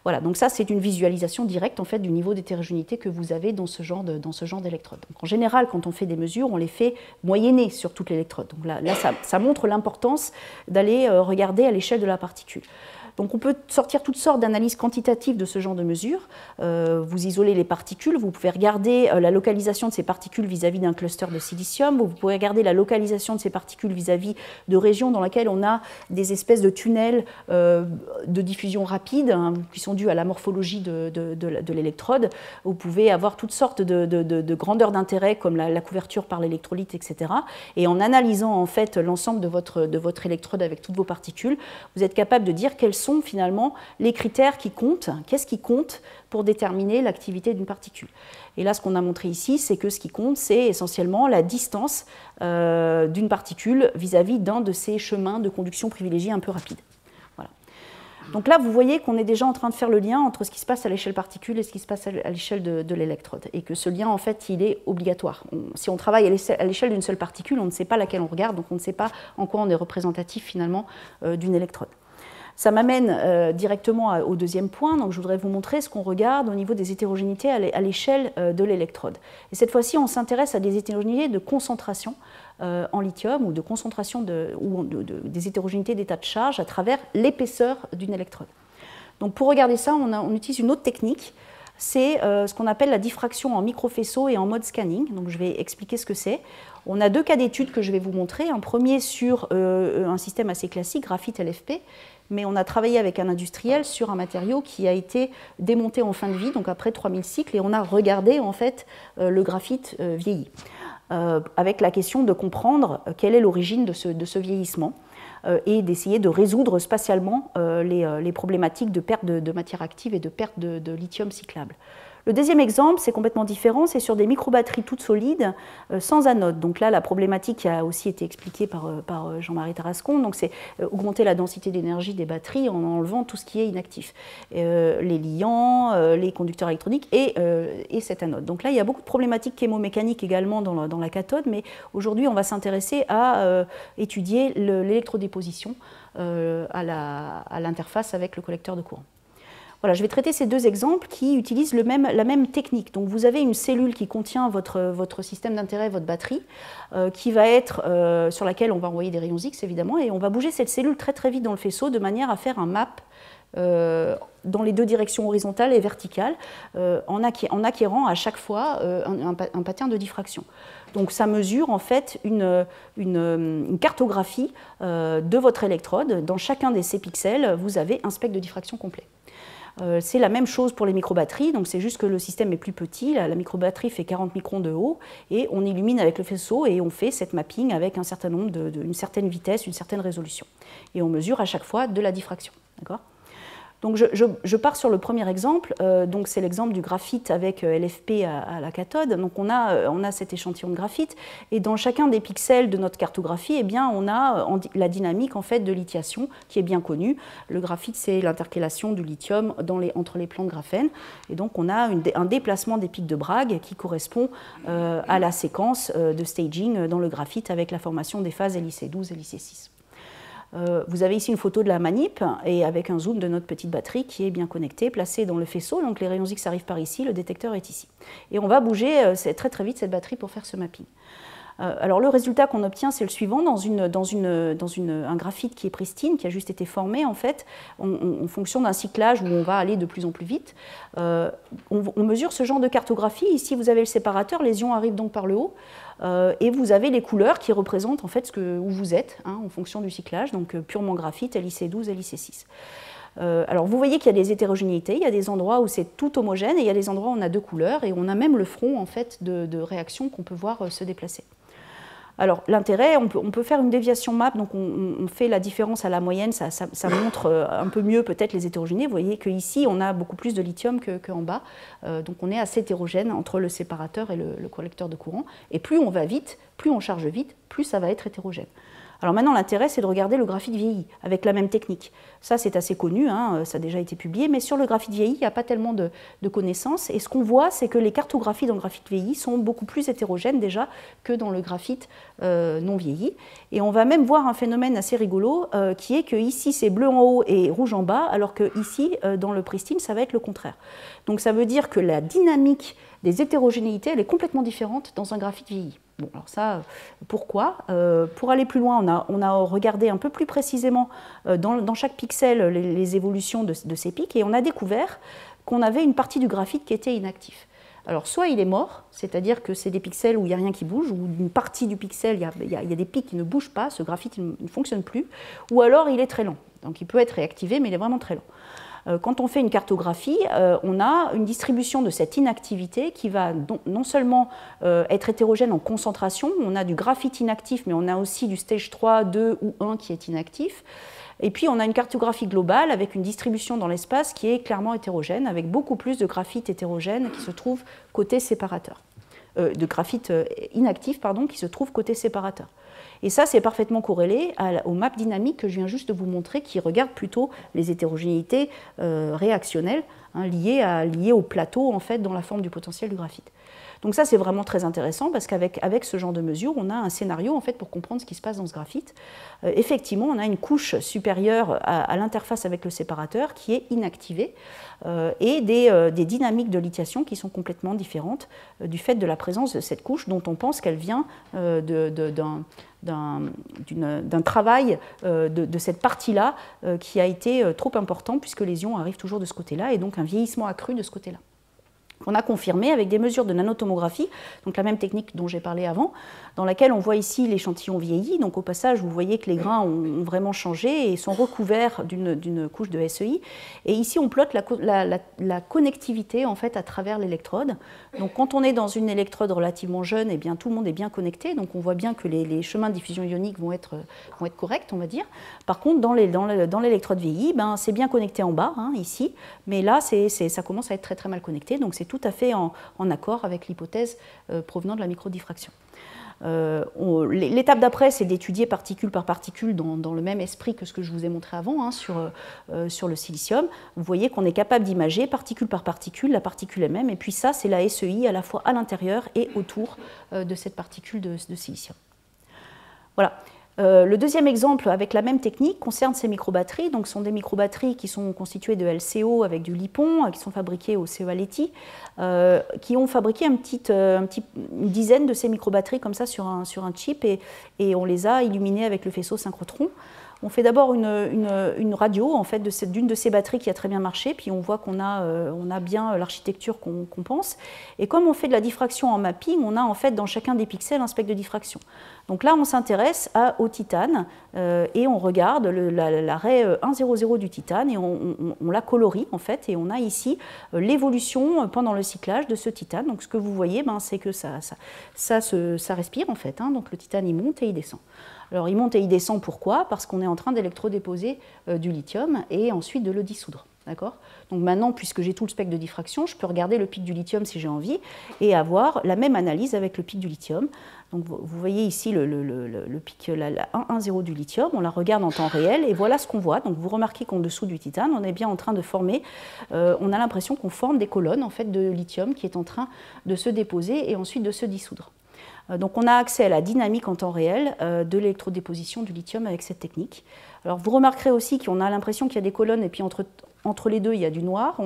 Voilà, donc ça c'est une visualisation directe en fait, du niveau d'hétérogénéité que vous avez dans ce genre d'électrode. En général, quand on fait des mesures, on les fait moyenner sur toute l'électrode. Donc là ça montre l'importance d'aller regarder à l'échelle de la particule. Donc on peut sortir toutes sortes d'analyses quantitatives de ce genre de mesures. Vous isolez les particules, vous pouvez regarder la localisation de ces particules vis-à-vis d'un cluster de silicium, vous pouvez regarder la localisation de ces particules vis-à-vis de régions dans lesquelles on a des espèces de tunnels de diffusion rapide, hein, qui sont dus à la morphologie de l'électrode. Vous pouvez avoir toutes sortes de grandeurs d'intérêt comme la couverture par l'électrolyte, etc. Et en analysant en fait l'ensemble de votre électrode avec toutes vos particules, vous êtes capable de dire quelles sont finalement les critères qui comptent, qu'est-ce qui compte pour déterminer l'activité d'une particule. Et là, ce qu'on a montré ici, c'est que ce qui compte, c'est essentiellement la distance d'une particule vis-à-vis d'un de ces chemins de conduction privilégiés un peu rapides. Voilà. Donc là, vous voyez qu'on est déjà en train de faire le lien entre ce qui se passe à l'échelle particule et ce qui se passe à l'échelle de l'électrode. Et que ce lien, en fait, il est obligatoire. Si on travaille à l'échelle d'une seule particule, on ne sait pas laquelle on regarde, donc on ne sait pas en quoi on est représentatif finalement d'une électrode. Ça m'amène directement au deuxième point, donc je voudrais vous montrer ce qu'on regarde au niveau des hétérogénéités à l'échelle de l'électrode. Et cette fois-ci, on s'intéresse à des hétérogénéités de concentration en lithium ou de concentration des hétérogénéités d'état de charge à travers l'épaisseur d'une électrode. Donc pour regarder ça, on utilise une autre technique, c'est ce qu'on appelle la diffraction en microfaisceau et en mode scanning. Donc je vais expliquer ce que c'est. On a deux cas d'études que je vais vous montrer. Un premier sur un système assez classique, graphite LFP, mais on a travaillé avec un industriel sur un matériau qui a été démonté en fin de vie, donc après 3000 cycles, et on a regardé en fait le graphite vieilli, avec la question de comprendre quelle est l'origine de ce vieillissement et d'essayer de résoudre spatialement les problématiques de perte de matière active et de perte de lithium cyclable. Le deuxième exemple, c'est complètement différent, c'est sur des microbatteries toutes solides, sans anode. Donc là, la problématique a aussi été expliquée par Jean-Marie Tarascon, donc c'est augmenter la densité d'énergie des batteries en enlevant tout ce qui est inactif. Les liants, les conducteurs électroniques et cette anode. Donc là, il y a beaucoup de problématiques chémomécaniques également dans la cathode, mais aujourd'hui, on va s'intéresser à étudier l'électrodéposition à l'interface avec le collecteur de courant. Voilà, je vais traiter ces deux exemples qui utilisent la même technique. Donc vous avez une cellule qui contient votre système d'intérêt, votre batterie, qui va être, sur laquelle on va envoyer des rayons X évidemment, et on va bouger cette cellule très très vite dans le faisceau de manière à faire un map dans les deux directions horizontales et verticales, en acquérant à chaque fois un pattern de diffraction. Donc ça mesure en fait une cartographie de votre électrode. Dans chacun de ces pixels, vous avez un spectre de diffraction complet. C'est la même chose pour les microbatteries, donc c'est juste que le système est plus petit, la microbatterie fait 40 microns de haut, et on illumine avec le faisceau et on fait cette mapping avec un certain nombre une certaine vitesse, une certaine résolution. Et on mesure à chaque fois de la diffraction. D'accord ? Donc je pars sur le premier exemple, donc c'est l'exemple du graphite avec LFP à la cathode. Donc on a cet échantillon de graphite et dans chacun des pixels de notre cartographie, eh bien, on a la dynamique en fait, de lithiation qui est bien connue. Le graphite, c'est l'intercalation du lithium entre les plans de graphène et donc on a un déplacement des pics de Bragg qui correspond à la séquence de staging dans le graphite avec la formation des phases LIC12 et LIC6. Vous avez ici une photo de la manip et avec un zoom de notre petite batterie qui est bien connectée, placée dans le faisceau. Donc les rayons X arrivent par ici, le détecteur est ici. Et on va bouger très très vite cette batterie pour faire ce mapping. Alors le résultat qu'on obtient, c'est le suivant. Dans un graphite qui est pristine, qui a juste été formé, en fait, en fonction d'un cyclage où on va aller de plus en plus vite, on mesure ce genre de cartographie. Ici, vous avez le séparateur, les ions arrivent donc par le haut. Et vous avez les couleurs qui représentent en fait où vous êtes, hein, en fonction du cyclage, donc purement graphite, LIC12, LIC6. Alors vous voyez qu'il y a des hétérogénéités, il y a des endroits où c'est tout homogène et il y a des endroits où on a deux couleurs et on a même le front en fait, de réaction qu'on peut voir se déplacer. Alors l'intérêt, on peut faire une déviation map, donc on fait la différence à la moyenne, ça montre un peu mieux peut-être les hétérogénéités. Vous voyez qu'ici on a beaucoup plus de lithium qu'en bas, donc on est assez hétérogène entre le séparateur et le collecteur de courant. Et plus on va vite, plus on charge vite, plus ça va être hétérogène. Alors maintenant, l'intérêt, c'est de regarder le graphite vieilli avec la même technique. Ça, c'est assez connu, hein, ça a déjà été publié, mais sur le graphite vieilli, il n'y a pas tellement de connaissances. Et ce qu'on voit, c'est que les cartographies dans le graphite vieilli sont beaucoup plus hétérogènes déjà que dans le graphite non vieilli. Et on va même voir un phénomène assez rigolo, qui est que ici, c'est bleu en haut et rouge en bas, alors que ici, dans le pristine, ça va être le contraire. Donc ça veut dire que la dynamique des hétérogénéités, elle est complètement différente dans un graphite vieilli. Bon, alors ça, pourquoi? Pour aller plus loin, on a regardé un peu plus précisément dans chaque pixel les évolutions de ces pics et on a découvert qu'on avait une partie du graphite qui était inactif. Alors soit il est mort, c'est-à-dire que c'est des pixels où il n'y a rien qui bouge, ou une partie du pixel, il y a des pics qui ne bougent pas, ce graphite ne fonctionne plus, ou alors il est très lent. Donc il peut être réactivé, mais il est vraiment très lent. Quand on fait une cartographie, on a une distribution de cette inactivité qui va non seulement être hétérogène en concentration, on a du graphite inactif, mais on a aussi du stage 3, 2 ou 1 qui est inactif. Et puis on a une cartographie globale avec une distribution dans l'espace qui est clairement hétérogène, avec beaucoup plus de graphite hétérogène qui se trouve côté séparateur. De graphite inactif, pardon, qui se trouve côté séparateur. Et ça, c'est parfaitement corrélé aux maps dynamiques que je viens juste de vous montrer, qui regardent plutôt les hétérogénéités réactionnelles, hein, liées au plateau, en fait, dans la forme du potentiel du graphite. Donc ça, c'est vraiment très intéressant, parce qu'avec ce genre de mesures, on a un scénario, en fait, pour comprendre ce qui se passe dans ce graphite. Effectivement, on a une couche supérieure à l'interface avec le séparateur qui est inactivée, et des dynamiques de lithiation qui sont complètement différentes du fait de la présence de cette couche dont on pense qu'elle vient d'un travail de cette partie-là qui a été trop important puisque les ions arrivent toujours de ce côté-là et donc un vieillissement accru de ce côté-là. On a confirmé avec des mesures de nanotomographie, donc la même technique dont j'ai parlé avant, dans laquelle on voit ici l'échantillon vieilli. Donc au passage, vous voyez que les grains ont vraiment changé et sont recouverts d'une couche de SEI. Et ici, on plotte la connectivité en fait à travers l'électrode. Donc quand on est dans une électrode relativement jeune, eh bien, tout le monde est bien connecté. Donc on voit bien que les chemins de diffusion ionique vont être corrects, on va dire. Par contre, dans l'électrode vieillie, ben, c'est bien connecté en bas, hein, ici. Mais là, ça commence à être très très mal connecté. Donc c'est tout à fait en accord avec l'hypothèse provenant de la microdiffraction. L'étape d'après, c'est d'étudier particule par particule dans le même esprit que ce que je vous ai montré avant, hein, sur le silicium. Vous voyez qu'on est capable d'imager particule par particule, la particule elle-même, et puis ça, c'est la SEI à la fois à l'intérieur et autour de cette particule de silicium. Voilà. Le deuxième exemple avec la même technique concerne ces microbatteries. Donc, ce sont des microbatteries qui sont constituées de LCO avec du lipon, qui sont fabriquées au CEA-Leti, qui ont fabriqué une dizaine de ces microbatteries comme ça sur un chip et on les a illuminées avec le faisceau synchrotron. On fait d'abord une radio en fait, d'une de ces batteries qui a très bien marché, puis on voit qu'on a bien l'architecture qu'on pense. Et comme on fait de la diffraction en mapping, on a en fait dans chacun des pixels un spectre de diffraction. Donc là, on s'intéresse au titane et on regarde l'array 1,00 du titane et on la colorie en fait, et on a ici l'évolution pendant le cyclage de ce titane. Donc ce que vous voyez, ben, c'est que ça respire en fait, hein, donc le titane il monte et il descend. Alors il monte et il descend, pourquoi? Parce qu'on est en train d'électrodéposer du lithium et ensuite de le dissoudre. D'accord ? Donc maintenant, puisque j'ai tout le spectre de diffraction, je peux regarder le pic du lithium si j'ai envie et avoir la même analyse avec le pic du lithium. Donc vous voyez ici le pic, la 1,10 du lithium, on la regarde en temps réel et voilà ce qu'on voit. Donc vous remarquez qu'en dessous du titane, on est bien en train de former, on a l'impression qu'on forme des colonnes en fait, de lithium qui est en train de se déposer et ensuite de se dissoudre. Donc on a accès à la dynamique en temps réel de l'électrodéposition du lithium avec cette technique. Alors vous remarquerez aussi qu'on a l'impression qu'il y a des colonnes et puis entre les deux, il y a du noir.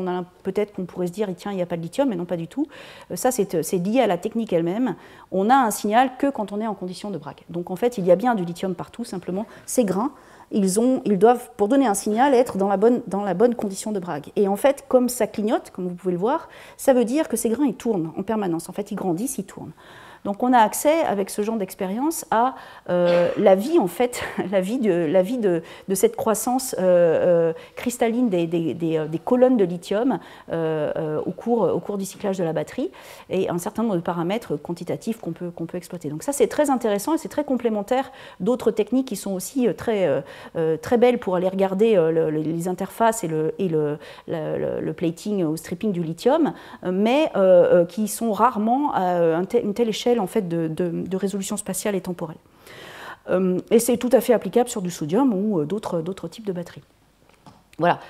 Peut-être qu'on pourrait se dire, tiens, il n'y a pas de lithium, mais non, pas du tout. Ça, c'est lié à la technique elle-même. On a un signal que quand on est en condition de bragg. Donc en fait, il y a bien du lithium partout, simplement, ces grains, ils doivent, pour donner un signal, être dans la bonne condition de bragg. Et en fait, comme ça clignote, comme vous pouvez le voir, ça veut dire que ces grains, ils tournent en permanence. En fait, ils grandissent, ils tournent. Donc on a accès avec ce genre d'expérience à la vie en fait, la vie de cette croissance cristalline des colonnes de lithium au cours du cyclage de la batterie et un certain nombre de paramètres quantitatifs qu'on peut exploiter. Donc ça c'est très intéressant et c'est très complémentaire d'autres techniques qui sont aussi très belles pour aller regarder les interfaces et le plating ou stripping du lithium, mais qui sont rarement à une telle échelle en fait, de résolution spatiale et temporelle. Et c'est tout à fait applicable sur du sodium ou d'autres types de batteries. Voilà.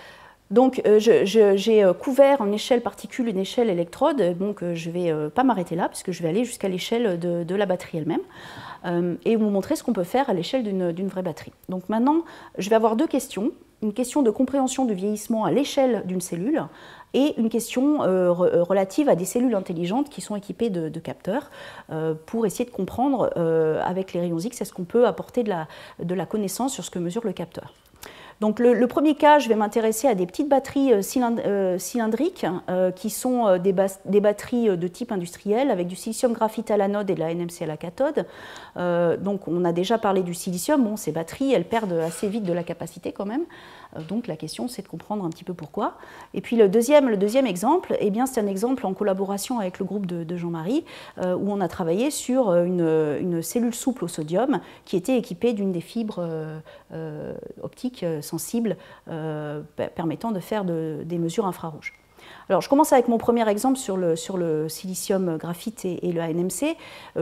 Donc j'ai couvert en échelle particule, une échelle électrode, donc je ne vais pas m'arrêter là, puisque je vais aller jusqu'à l'échelle de la batterie elle-même, et vous montrer ce qu'on peut faire à l'échelle d'une vraie batterie. Donc maintenant, je vais avoir deux questions. Une question de compréhension du vieillissement à l'échelle d'une cellule et une question relative à des cellules intelligentes qui sont équipées de capteurs pour essayer de comprendre avec les rayons X est-ce qu'on peut apporter de la connaissance sur ce que mesure le capteur. Donc le premier cas, je vais m'intéresser à des petites batteries cylindriques qui sont des batteries de type industriel avec du silicium graphite à l'anode et de la NMC à la cathode. Donc on a déjà parlé du silicium. Bon, ces batteries, elles perdent assez vite de la capacité quand même. Donc la question, c'est de comprendre un petit peu pourquoi. Et puis le deuxième exemple, eh bien, c'est un exemple en collaboration avec le groupe de Jean-Marie, où on a travaillé sur une cellule souple au sodium qui était équipée d'une des fibres optiques sensibles permettant de faire des mesures infrarouges. Alors, je commence avec mon premier exemple sur le silicium graphite et le NMC.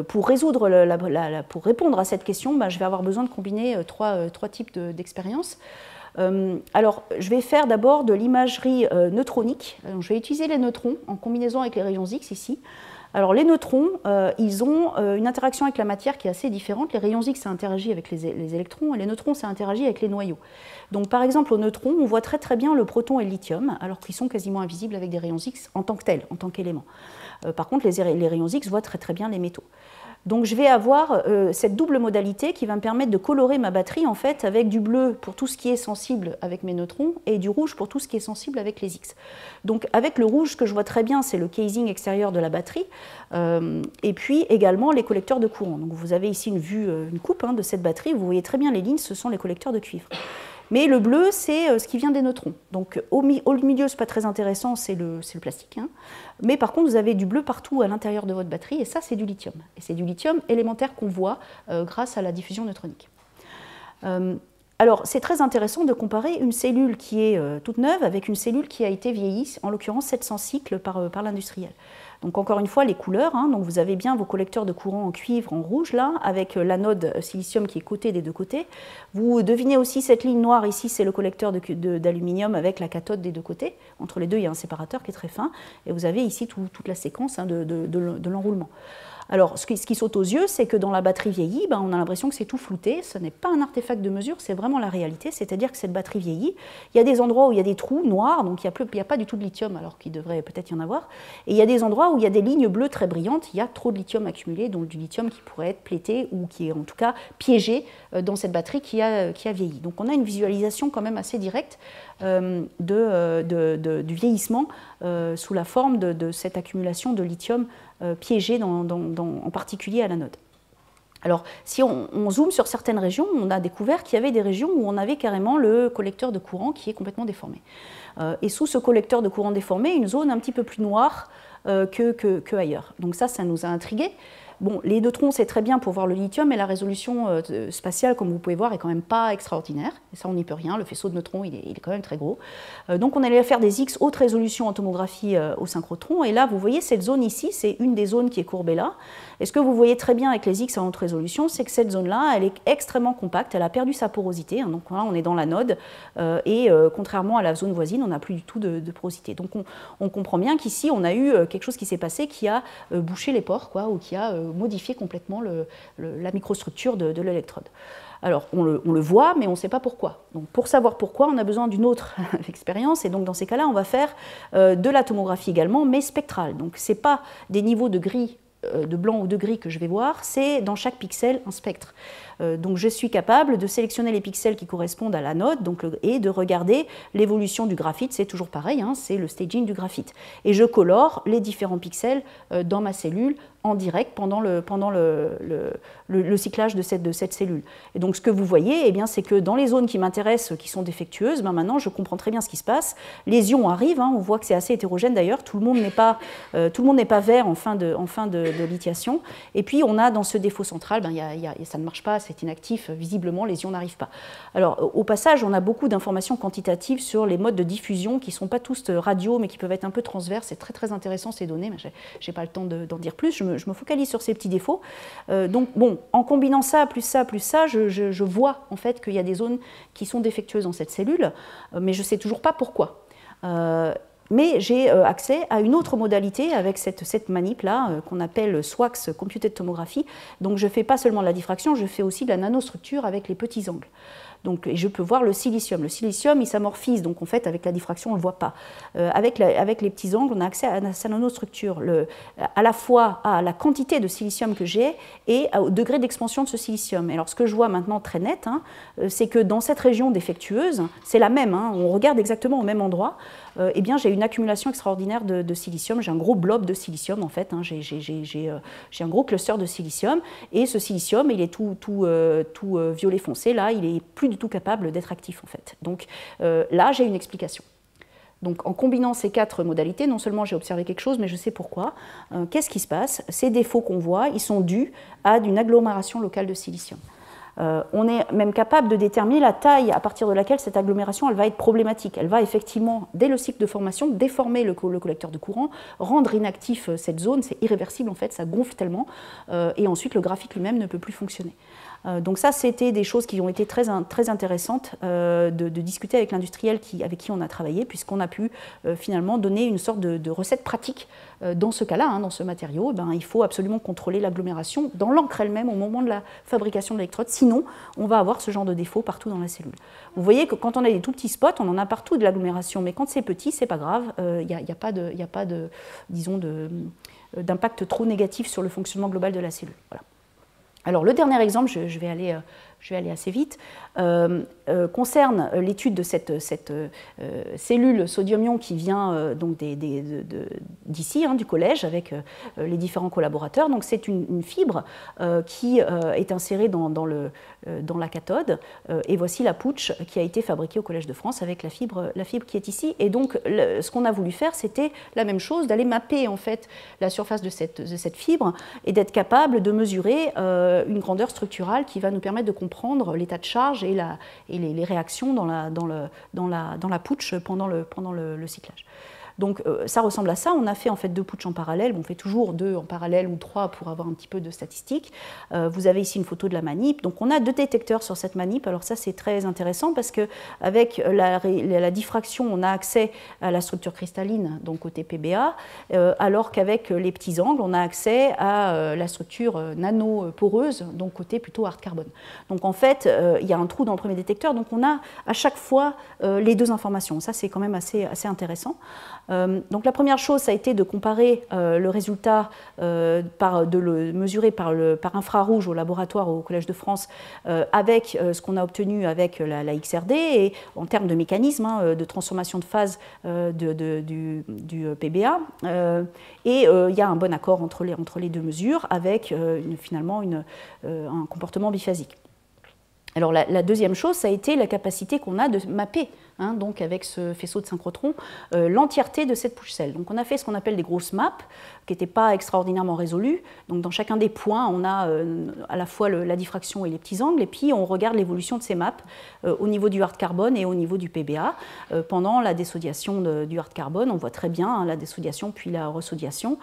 Pour répondre à cette question, je vais avoir besoin de combiner trois types d'expériences. Alors, je vais faire d'abord de l'imagerie neutronique. Alors, je vais utiliser les neutrons en combinaison avec les rayons X ici. Alors, les neutrons, ils ont une interaction avec la matière qui est assez différente. Les rayons X, ça interagit avec les électrons, et les neutrons, ça interagit avec les noyaux. Donc, par exemple, aux neutrons, on voit très très bien le proton et le lithium, alors qu'ils sont quasiment invisibles avec des rayons X en tant que tels, en tant qu'éléments. Par contre, les rayons X voient très très bien les métaux. Donc je vais avoir cette double modalité qui va me permettre de colorer ma batterie en fait avec du bleu pour tout ce qui est sensible avec mes neutrons et du rouge pour tout ce qui est sensible avec les X. Donc avec le rouge, ce que je vois très bien, c'est le casing extérieur de la batterie et puis également les collecteurs de courant. Donc vous avez ici une coupe de cette batterie, vous voyez très bien les lignes, ce sont les collecteurs de cuivre. Mais le bleu, c'est ce qui vient des neutrons. Donc au milieu, ce n'est pas très intéressant, c'est le plastique. Mais par contre, vous avez du bleu partout à l'intérieur de votre batterie, et ça, c'est du lithium. Et c'est du lithium élémentaire qu'on voit grâce à la diffusion neutronique. Alors, c'est très intéressant de comparer une cellule qui est toute neuve avec une cellule qui a été vieillie, en l'occurrence 700 cycles par l'industriel. Donc encore une fois, les couleurs, donc vous avez bien vos collecteurs de courant en cuivre en rouge, là, avec l'anode silicium qui est coté des deux côtés. Vous devinez aussi cette ligne noire ici, c'est le collecteur d'aluminium avec la cathode des deux côtés. Entre les deux, il y a un séparateur qui est très fin. Et vous avez ici toute la séquence de l'enroulement. Alors, ce qui saute aux yeux, c'est que dans la batterie vieillie, on a l'impression que c'est tout flouté. Ce n'est pas un artefact de mesure, c'est vraiment la réalité. C'est-à-dire que cette batterie vieillie, il y a des endroits où il y a des trous noirs, donc il n'y a pas du tout de lithium, alors qu'il devrait peut-être y en avoir. Et il y a des endroits où il y a des lignes bleues très brillantes, il y a trop de lithium accumulé, donc du lithium qui pourrait être plété ou qui est en tout cas piégé dans cette batterie qui a vieilli. Donc on a une visualisation quand même assez directe du vieillissement sous la forme de cette accumulation de lithium piégé en particulier à l'anode. Alors, si on zoome sur certaines régions, on a découvert qu'il y avait des régions où on avait carrément le collecteur de courant qui est complètement déformé. Et sous ce collecteur de courant déformé, une zone un petit peu plus noire que ailleurs. Donc ça nous a intrigués. bon, les neutrons, c'est très bien pour voir le lithium, mais la résolution spatiale, comme vous pouvez voir, est quand même pas extraordinaire. Et ça, on n'y peut rien. Le faisceau de neutrons, il est quand même très gros. Donc, on allait faire des X haute résolution en tomographie au synchrotron. Et là, vous voyez, cette zone ici, c'est une des zones qui est courbée là. Et ce que vous voyez très bien avec les X en haute résolution, c'est que cette zone-là, elle est extrêmement compacte, elle a perdu sa porosité, hein, donc là on est dans l'anode, et contrairement à la zone voisine, on n'a plus du tout de porosité. Donc on comprend bien qu'ici on a eu quelque chose qui s'est passé qui a bouché les pores, quoi, ou qui a modifié complètement la microstructure de l'électrode. Alors, on le voit, mais on ne sait pas pourquoi. Donc, pour savoir pourquoi, on a besoin d'une autre expérience. Et donc, dans ces cas-là, on va faire de la tomographie également, mais spectrale. Donc, ce n'est pas des niveaux de gris, de blanc ou de gris que je vais voir, c'est dans chaque pixel un spectre. Donc je suis capable de sélectionner les pixels qui correspondent à l'anode et de regarder l'évolution du graphite, c'est toujours pareil, hein, c'est le staging du graphite. Et je colore les différents pixels dans ma cellule en direct pendant le cyclage de cette cellule. Et donc ce que vous voyez, eh bien, c'est que dans les zones qui m'intéressent, qui sont défectueuses, ben maintenant je comprends très bien ce qui se passe. Les ions arrivent, hein, on voit que c'est assez hétérogène d'ailleurs, tout le monde n'est pas vert en fin de lithiation. Et puis on a dans ce défaut central, ben, ça ne marche pas, c'est inactif, visiblement les ions n'arrivent pas. Alors au passage, on a beaucoup d'informations quantitatives sur les modes de diffusion qui ne sont pas tous radio, mais qui peuvent être un peu transverses. C'est très très intéressant ces données, mais je n'ai pas le temps d'en dire plus. Je me focalise sur ces petits défauts. Donc bon, en combinant ça, je vois en fait qu'il y a des zones qui sont défectueuses dans cette cellule, mais je ne sais toujours pas pourquoi. Mais j'ai accès à une autre modalité avec cette manip-là qu'on appelle SWACS Computed Tomography. Donc je ne fais pas seulement de la diffraction, je fais aussi de la nanostructure avec les petits angles. Donc, je peux voir le silicium. Le silicium, il s'amorphise, donc en fait, avec la diffraction, on ne le voit pas. Avec les petits angles, on a accès à sa nanostructure, à la fois à la quantité de silicium que j'ai et au degré d'expansion de ce silicium. Et alors, ce que je vois maintenant très net, hein, c'est que dans cette région défectueuse, c'est la même, hein, on regarde exactement au même endroit, eh bien, j'ai une accumulation extraordinaire de silicium. J'ai un gros blob de silicium, en fait. Hein, j'ai un gros cluster de silicium. Et ce silicium, il est tout violet foncé. Là, il est plus du tout capable d'être actif, en fait. Donc là, j'ai une explication. Donc en combinant ces quatre modalités, non seulement j'ai observé quelque chose, mais je sais pourquoi. Qu'est-ce qui se passe? Ces défauts qu'on voit, ils sont dus à une agglomération locale de silicium. On est même capable de déterminer la taille à partir de laquelle cette agglomération elle va être problématique. Elle va effectivement, dès le cycle de formation, déformer le collecteur de courant, rendre inactif cette zone, c'est irréversible en fait, ça gonfle tellement, et ensuite le graphite lui-même ne peut plus fonctionner. Donc ça, c'était des choses qui ont été très intéressantes de discuter avec l'industriel avec qui on a travaillé, puisqu'on a pu finalement donner une sorte de recette pratique. Dans ce cas-là, hein, dans ce matériau, ben, il faut absolument contrôler l'agglomération dans l'encre elle-même au moment de la fabrication de l'électrode, sinon on va avoir ce genre de défaut partout dans la cellule. Vous voyez que quand on a des tout petits spots, on en a partout de l'agglomération, mais quand c'est petit, c'est pas grave, il n'y a pas de, disons, d'impact trop négatif sur le fonctionnement global de la cellule. Voilà. Alors le dernier exemple, je vais aller assez vite, concerne l'étude de cette cellule sodium-ion qui vient donc d'ici, hein, du collège, avec les différents collaborateurs. Donc c'est une fibre qui est insérée dans la cathode, et voici la pouch qui a été fabriquée au Collège de France avec la fibre qui est ici. Et donc ce qu'on a voulu faire, c'était la même chose, d'aller mapper en fait la surface de cette fibre et d'être capable de mesurer une grandeur structurale qui va nous permettre de comprendre l'état de charge et les réactions dans la pouch pendant le cyclage. Donc ça ressemble à ça, on a fait en fait 2 putschs en parallèle, on fait toujours 2 en parallèle ou 3 pour avoir un petit peu de statistiques. Vous avez ici une photo de la manip, donc on a 2 détecteurs sur cette manip, alors ça c'est très intéressant parce qu'avec la diffraction on a accès à la structure cristalline, donc côté PBA, alors qu'avec les petits angles on a accès à la structure nano-poreuse, donc côté plutôt hard carbone. Donc en fait il y a un trou dans le premier détecteur, donc on a à chaque fois les 2 informations, ça c'est quand même assez intéressant. Donc la première chose, ça a été de comparer le résultat, de le mesurer par infrarouge au laboratoire au Collège de France avec ce qu'on a obtenu avec la XRD et en termes de mécanisme de transformation de phase du PBA. Et il y a un bon accord entre les 2 mesures avec finalement un comportement biphasique. Alors la deuxième chose, ça a été la capacité qu'on a de mapper hein, donc avec ce faisceau de synchrotrons, l'entièreté de cette push-cell. Donc on a fait ce qu'on appelle des grosses maps, qui n'étaient pas extraordinairement résolues. Donc dans chacun des points, on a à la fois la diffraction et les petits angles, et puis on regarde l'évolution de ces maps au niveau du hard carbone et au niveau du PBA. Pendant la désodiation du hard carbone, on voit très bien hein, la désodiation puis la resodiation,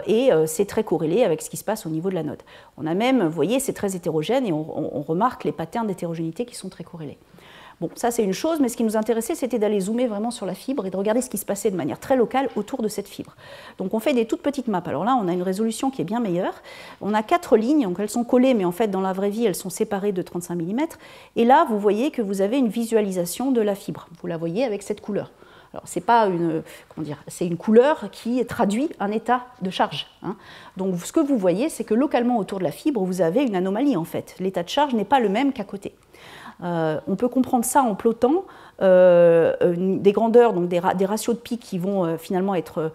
et c'est très corrélé avec ce qui se passe au niveau de l'anode. On a même, vous voyez, c'est très hétérogène, et on remarque les patterns d'hétérogénéité qui sont très corrélés. Bon, ça c'est une chose, mais ce qui nous intéressait, c'était d'aller zoomer vraiment sur la fibre et de regarder ce qui se passait de manière très locale autour de cette fibre. Donc on fait des toutes petites maps. Alors là, on a une résolution qui est bien meilleure. On a 4 lignes, donc elles sont collées, mais en fait, dans la vraie vie, elles sont séparées de 35 mm. Et là, vous voyez que vous avez une visualisation de la fibre. Vous la voyez avec cette couleur. Alors, c'est pas une, comment dire, c'est une couleur qui traduit un état de charge. Hein. Donc, ce que vous voyez, c'est que localement autour de la fibre, vous avez une anomalie en fait. L'état de charge n'est pas le même qu'à côté. On peut comprendre ça en plotant des grandeurs, donc des ratios de pic qui vont finalement être,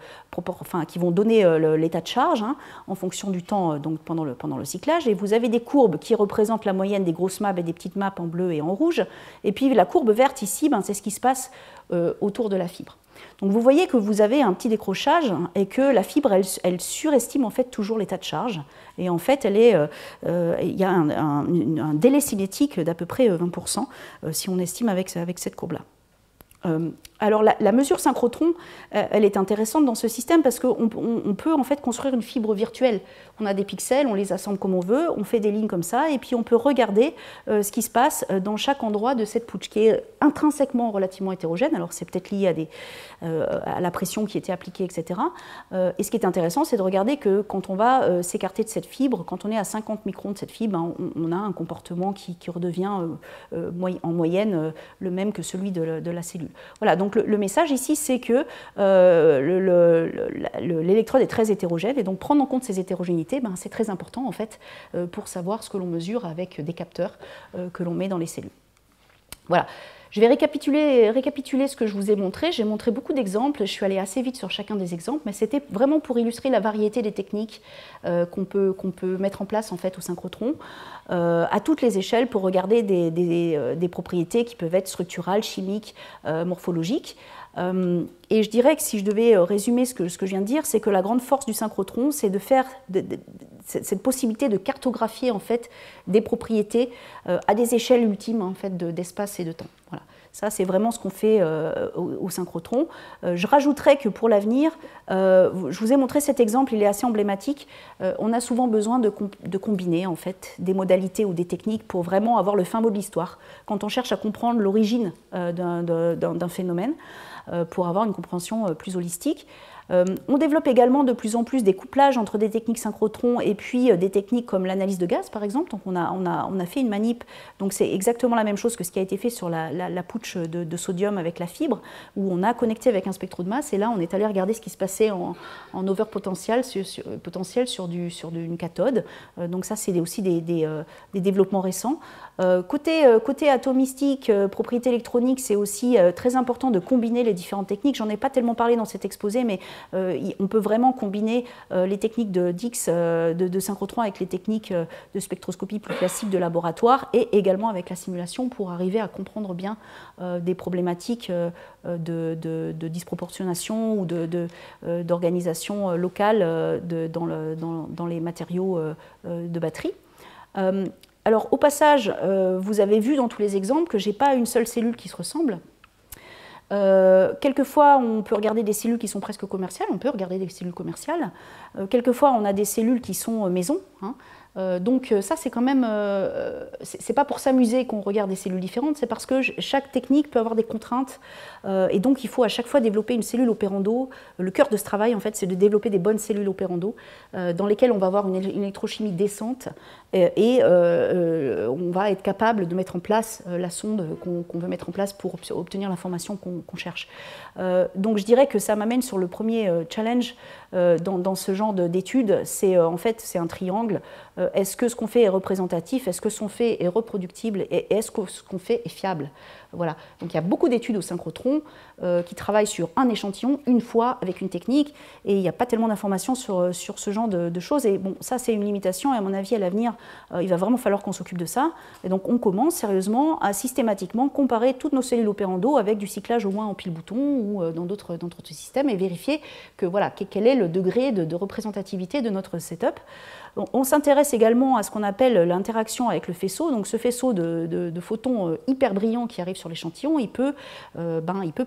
qui vont donner l'état de charge hein, en fonction du temps donc pendant le cyclage. Et vous avez des courbes qui représentent la moyenne des grosses maps et des petites maps en bleu et en rouge. Et puis la courbe verte ici, ben, c'est ce qui se passe autour de la fibre. Donc vous voyez que vous avez un petit décrochage et que la fibre, elle surestime en fait toujours l'état de charge. Et en fait, il y a un délai cinétique d'à peu près 20% si on estime avec cette courbe-là. Alors la mesure synchrotron, elle est intéressante dans ce système parce qu'on peut en fait construire une fibre virtuelle. On a des pixels, on les assemble comme on veut, on fait des lignes comme ça, et puis on peut regarder ce qui se passe dans chaque endroit de cette pouche, qui est intrinsèquement relativement hétérogène. Alors c'est peut-être lié à la pression qui était appliquée, etc. Et ce qui est intéressant, c'est de regarder que quand on va s'écarter de cette fibre, quand on est à 50 microns de cette fibre, hein, on a un comportement qui redevient en moyenne le même que celui de la cellule. Voilà, donc le message ici, c'est que l'électrode est très hétérogène, et donc prendre en compte ces hétérogénéités, ben, c'est très important en fait pour savoir ce que l'on mesure avec des capteurs que l'on met dans les cellules. Voilà. Je vais récapituler ce que je vous ai montré. J'ai montré beaucoup d'exemples, je suis allée assez vite sur chacun des exemples, mais c'était vraiment pour illustrer la variété des techniques qu'on peut mettre en place en fait, au synchrotron, à toutes les échelles pour regarder des propriétés qui peuvent être structurales, chimiques, morphologiques. Et je dirais que si je devais résumer ce que je viens de dire, c'est que la grande force du synchrotron, c'est de faire cette possibilité de cartographier en fait, des propriétés à des échelles ultimes en fait, d'espace et de temps. Voilà. Ça, c'est vraiment ce qu'on fait au synchrotron. Je rajouterais que pour l'avenir, je vous ai montré cet exemple, il est assez emblématique. On a souvent besoin de combiner en fait, des modalités ou des techniques pour vraiment avoir le fin mot de l'histoire, quand on cherche à comprendre l'origine d'un phénomène, pour avoir une compréhension plus holistique. On développe également de plus en plus des couplages entre des techniques synchrotrons et puis des techniques comme l'analyse de gaz, par exemple. Donc on a fait une manip, donc c'est exactement la même chose que ce qui a été fait sur la pouch de sodium avec la fibre, où on a connecté avec un spectro de masse, et là on est allé regarder ce qui se passait en overpotentiel sur une cathode. Donc ça, c'est aussi des développements récents. Côté atomistique, propriété électronique, c'est aussi très important de combiner les différentes techniques. J'en ai pas tellement parlé dans cet exposé, mais on peut vraiment combiner les techniques d'X, de synchrotron, avec les techniques de spectroscopie plus classiques de laboratoire, et également avec la simulation pour arriver à comprendre bien des problématiques de disproportionnation ou d'organisation locale dans les matériaux de batterie. Alors au passage, vous avez vu dans tous les exemples que je n'ai pas une seule cellule qui se ressemble. Quelquefois, on peut regarder des cellules qui sont presque commerciales, on peut regarder des cellules commerciales. Quelquefois, on a des cellules qui sont maison. Hein. Donc ça, c'est quand même, c'est pas pour s'amuser qu'on regarde des cellules différentes, c'est parce que chaque technique peut avoir des contraintes, et donc il faut à chaque fois développer une cellule opérando. Le cœur de ce travail, en fait, c'est de développer des bonnes cellules opérando dans lesquelles on va avoir une électrochimie décente, et on va être capable de mettre en place la sonde qu'on veut mettre en place pour obtenir l'information qu'on cherche. Donc je dirais que ça m'amène sur le premier challenge dans ce genre d'études, c'est en fait c'est un triangle. Est-ce que ce qu'on fait est représentatif? Est-ce que ce qu'on fait est reproductible? Et est-ce que ce qu'on fait est fiable? Voilà. Donc il y a beaucoup d'études au synchrotron. qui travaille sur un échantillon, une fois, avec une technique, et il n'y a pas tellement d'informations sur ce genre de choses. Et bon, ça, c'est une limitation, et à mon avis, à l'avenir, il va vraiment falloir qu'on s'occupe de ça. Et donc, on commence sérieusement à systématiquement comparer toutes nos cellules opérando avec du cyclage au moins en pile-bouton ou dans d'autres systèmes, et vérifier que, voilà, quel est le degré de représentativité de notre setup. On s'intéresse également à ce qu'on appelle l'interaction avec le faisceau. Donc ce faisceau de photons hyper brillants qui arrive sur l'échantillon, il peut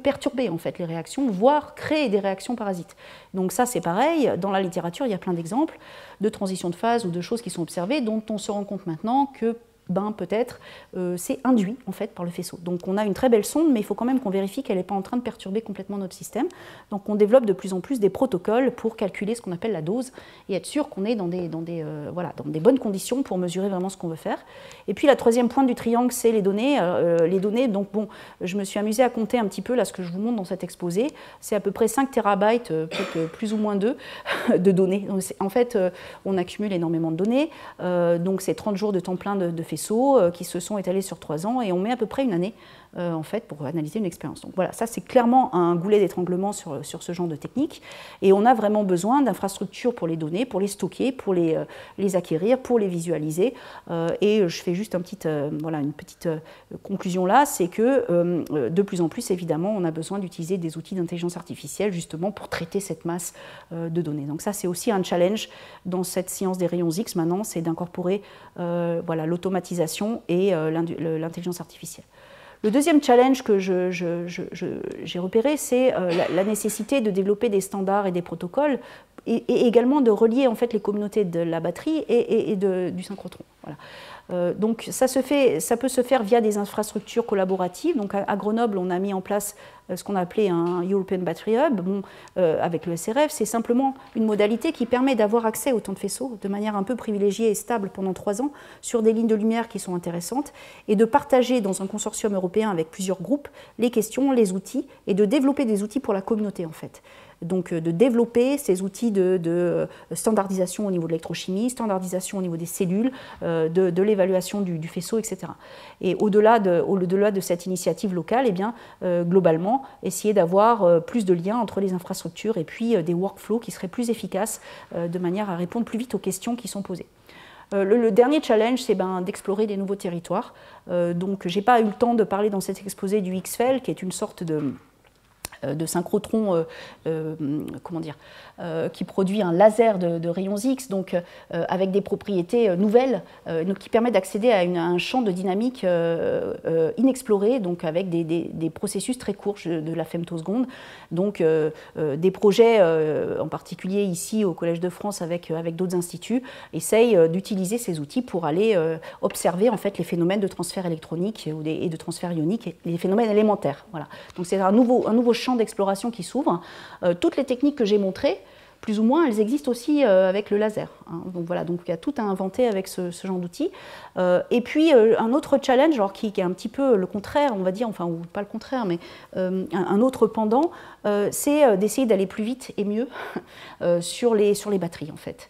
perturber en fait les réactions, voire créer des réactions parasites. Donc ça c'est pareil, dans la littérature il y a plein d'exemples de transitions de phase ou de choses qui sont observées dont on se rend compte maintenant que peut-être c'est induit en fait par le faisceau. Donc on a une très belle sonde, mais il faut quand même qu'on vérifie qu'elle n'est pas en train de perturber complètement notre système. Donc on développe de plus en plus des protocoles pour calculer ce qu'on appelle la dose et être sûr qu'on est dans des bonnes conditions pour mesurer vraiment ce qu'on veut faire. Et puis la troisième pointe du triangle, c'est les données. Donc bon, je me suis amusée à compter un petit peu là ce que je vous montre dans cet exposé. C'est à peu près 5 terabytes, peut-être plus ou moins 2, de données. Donc, en fait, on accumule énormément de données. Donc c'est 30 jours de temps plein de faisceaux qui se sont étalés sur 3 ans et on met à peu près une année en fait, pour analyser une expérience. Donc voilà, ça c'est clairement un goulet d'étranglement sur ce genre de technique et on a vraiment besoin d'infrastructures pour les données, pour les stocker, pour les acquérir, pour les visualiser et je fais juste une petite conclusion là, c'est que de plus en plus évidemment on a besoin d'utiliser des outils d'intelligence artificielle justement pour traiter cette masse de données. Donc ça c'est aussi un challenge dans cette science des rayons X maintenant, c'est d'incorporer l'automatisation et l'intelligence artificielle. Le deuxième challenge que j'ai repéré, c'est la nécessité de développer des standards et des protocoles et également de relier en fait, les communautés de la batterie et du synchrotron. Voilà. Donc ça peut se faire via des infrastructures collaboratives. Donc à Grenoble, on a mis en place ce qu'on a appelé un European Battery Hub avec le SRF. C'est simplement une modalité qui permet d'avoir accès au temps de faisceau de manière un peu privilégiée et stable pendant 3 ans sur des lignes de lumière qui sont intéressantes et de partager dans un consortium européen avec plusieurs groupes les questions, les outils et de développer des outils pour la communauté en fait. Donc de développer ces outils de standardisation au niveau de l'électrochimie, standardisation au niveau des cellules, de l'évaluation du faisceau, etc. Et au-delà de cette initiative locale, eh bien, globalement, essayer d'avoir plus de liens entre les infrastructures et puis des workflows qui seraient plus efficaces de manière à répondre plus vite aux questions qui sont posées. Le dernier challenge, c'est d'explorer des nouveaux territoires. Donc, je n'ai pas eu le temps de parler dans cet exposé du XFEL, qui est une sorte de synchrotron qui produit un laser de rayons X, donc avec des propriétés nouvelles, qui permet d'accéder à un champ de dynamique inexploré, donc avec des processus très courts de la femtoseconde. Donc des projets, en particulier ici au Collège de France avec d'autres instituts, essayent d'utiliser ces outils pour aller observer en fait les phénomènes de transfert électronique et de transfert ionique, les phénomènes élémentaires. Voilà. Donc c'est un nouveau champ d'exploration qui s'ouvre. Toutes les techniques que j'ai montrées, plus ou moins, elles existent aussi avec le laser. Hein. Donc voilà, donc il y a tout à inventer avec ce genre d'outils. Et puis un autre challenge, alors qui est un petit peu le contraire, on va dire, enfin ou pas le contraire, mais un autre pendant, c'est d'essayer d'aller plus vite et mieux sur les batteries en fait.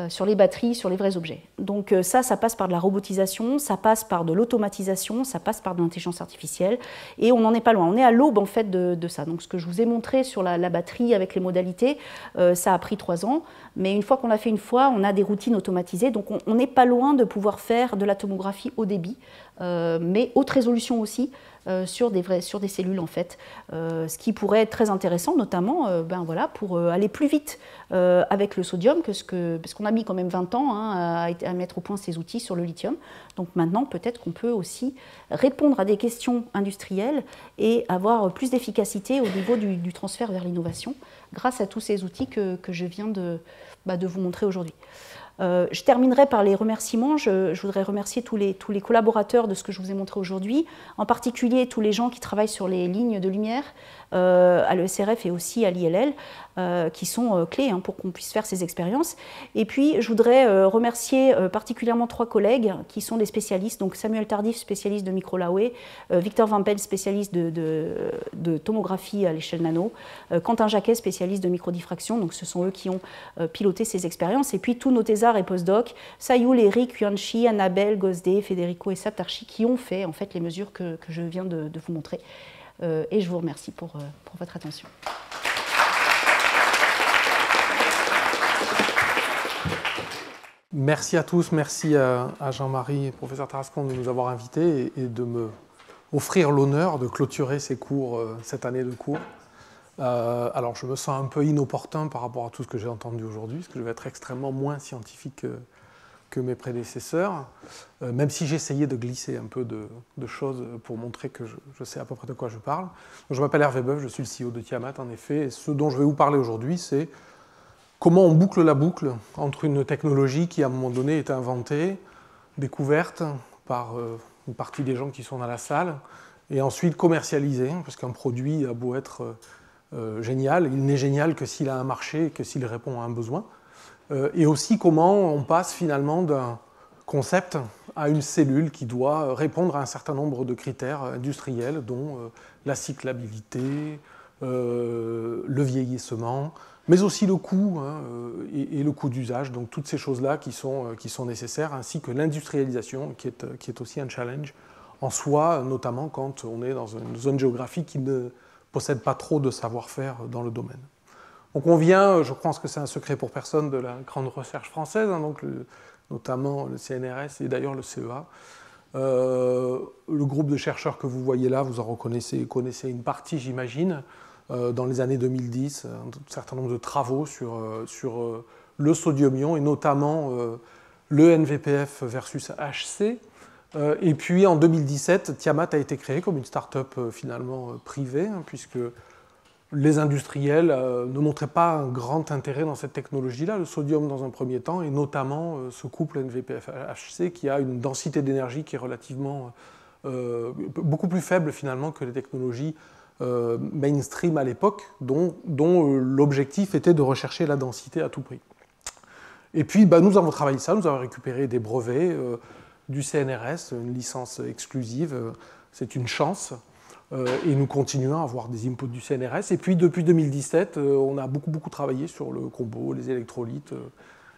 Sur les batteries, sur les vrais objets. Donc ça passe par de la robotisation, ça passe par de l'automatisation, ça passe par de l'intelligence artificielle, et on n'en est pas loin. On est à l'aube en fait de ça. Donc ce que je vous ai montré sur la batterie avec les modalités, ça a pris 3 ans, mais une fois qu'on l'a fait une fois, on a des routines automatisées, donc on n'est pas loin de pouvoir faire de la tomographie haut débit, mais haute résolution aussi, sur des cellules en fait, ce qui pourrait être très intéressant notamment pour aller plus vite avec le sodium parce qu'on a mis quand même 20 ans à mettre au point ces outils sur le lithium. Donc maintenant peut-être qu'on peut aussi répondre à des questions industrielles et avoir plus d'efficacité au niveau du transfert vers l'innovation grâce à tous ces outils que je viens de vous montrer aujourd'hui. Je terminerai par les remerciements. Je voudrais remercier tous les collaborateurs de ce que je vous ai montré aujourd'hui, en particulier tous les gens qui travaillent sur les lignes de lumière à l'ESRF et aussi à l'ILL, qui sont clés pour qu'on puisse faire ces expériences. Et puis, je voudrais remercier particulièrement 3 collègues qui sont des spécialistes, donc Samuel Tardif, spécialiste de micro-Laoué, Victor Van Pen, spécialiste de tomographie à l'échelle nano, Quentin Jacquet, spécialiste de microdiffraction, donc ce sont eux qui ont piloté ces expériences, et puis tous nos thésards et postdocs, Sayoul, Eric, Yuanchi, Annabelle, Gosdé, Federico et Saptarchi, qui ont fait en fait les mesures que je viens de vous montrer. et je vous remercie pour votre attention. Merci à tous, merci à Jean-Marie et professeur Tarascon de nous avoir invités et de me offrir l'honneur de clôturer ces cours, cette année de cours. Alors je me sens un peu inopportun par rapport à tout ce que j'ai entendu aujourd'hui, parce que je vais être extrêmement moins scientifique que mes prédécesseurs, même si j'essayais de glisser un peu de choses pour montrer que je sais à peu près de quoi je parle. Donc, je m'appelle Hervé Boeuf, je suis le CEO de Tiamat en effet, et ce dont je vais vous parler aujourd'hui, c'est comment on boucle la boucle entre une technologie qui à un moment donné est inventée, découverte par une partie des gens qui sont dans la salle, et ensuite commercialisée, parce qu'un produit a beau être génial, il n'est génial que s'il a un marché et que s'il répond à un besoin. Et aussi comment on passe finalement d'un concept à une cellule qui doit répondre à un certain nombre de critères industriels, dont la cyclabilité, le vieillissement, mais aussi le coût et le coût d'usage, donc toutes ces choses-là qui sont nécessaires, ainsi que l'industrialisation, qui est aussi un challenge en soi, notamment quand on est dans une zone géographique qui ne possède pas trop de savoir-faire dans le domaine. Donc on vient, je pense que c'est un secret pour personne, de la grande recherche française, donc notamment le CNRS et d'ailleurs le CEA. Le groupe de chercheurs que vous voyez là, vous en connaissez une partie, j'imagine, dans les années 2010, un certain nombre de travaux sur le sodium-ion et notamment le NVPF versus HC. Et puis en 2017, Tiamat a été créé comme une start-up finalement privée, puisque les industriels ne montraient pas un grand intérêt dans cette technologie-là, le sodium dans un premier temps, et notamment ce couple NVPF-HC qui a une densité d'énergie qui est relativement beaucoup plus faible finalement que les technologies mainstream à l'époque, dont l'objectif était de rechercher la densité à tout prix. Et puis nous avons travaillé ça, nous avons récupéré des brevets du CNRS, une licence exclusive, c'est une chance. Et nous continuons à avoir des inputs du CNRS. Et puis depuis 2017, on a beaucoup travaillé sur le combo, les électrolytes.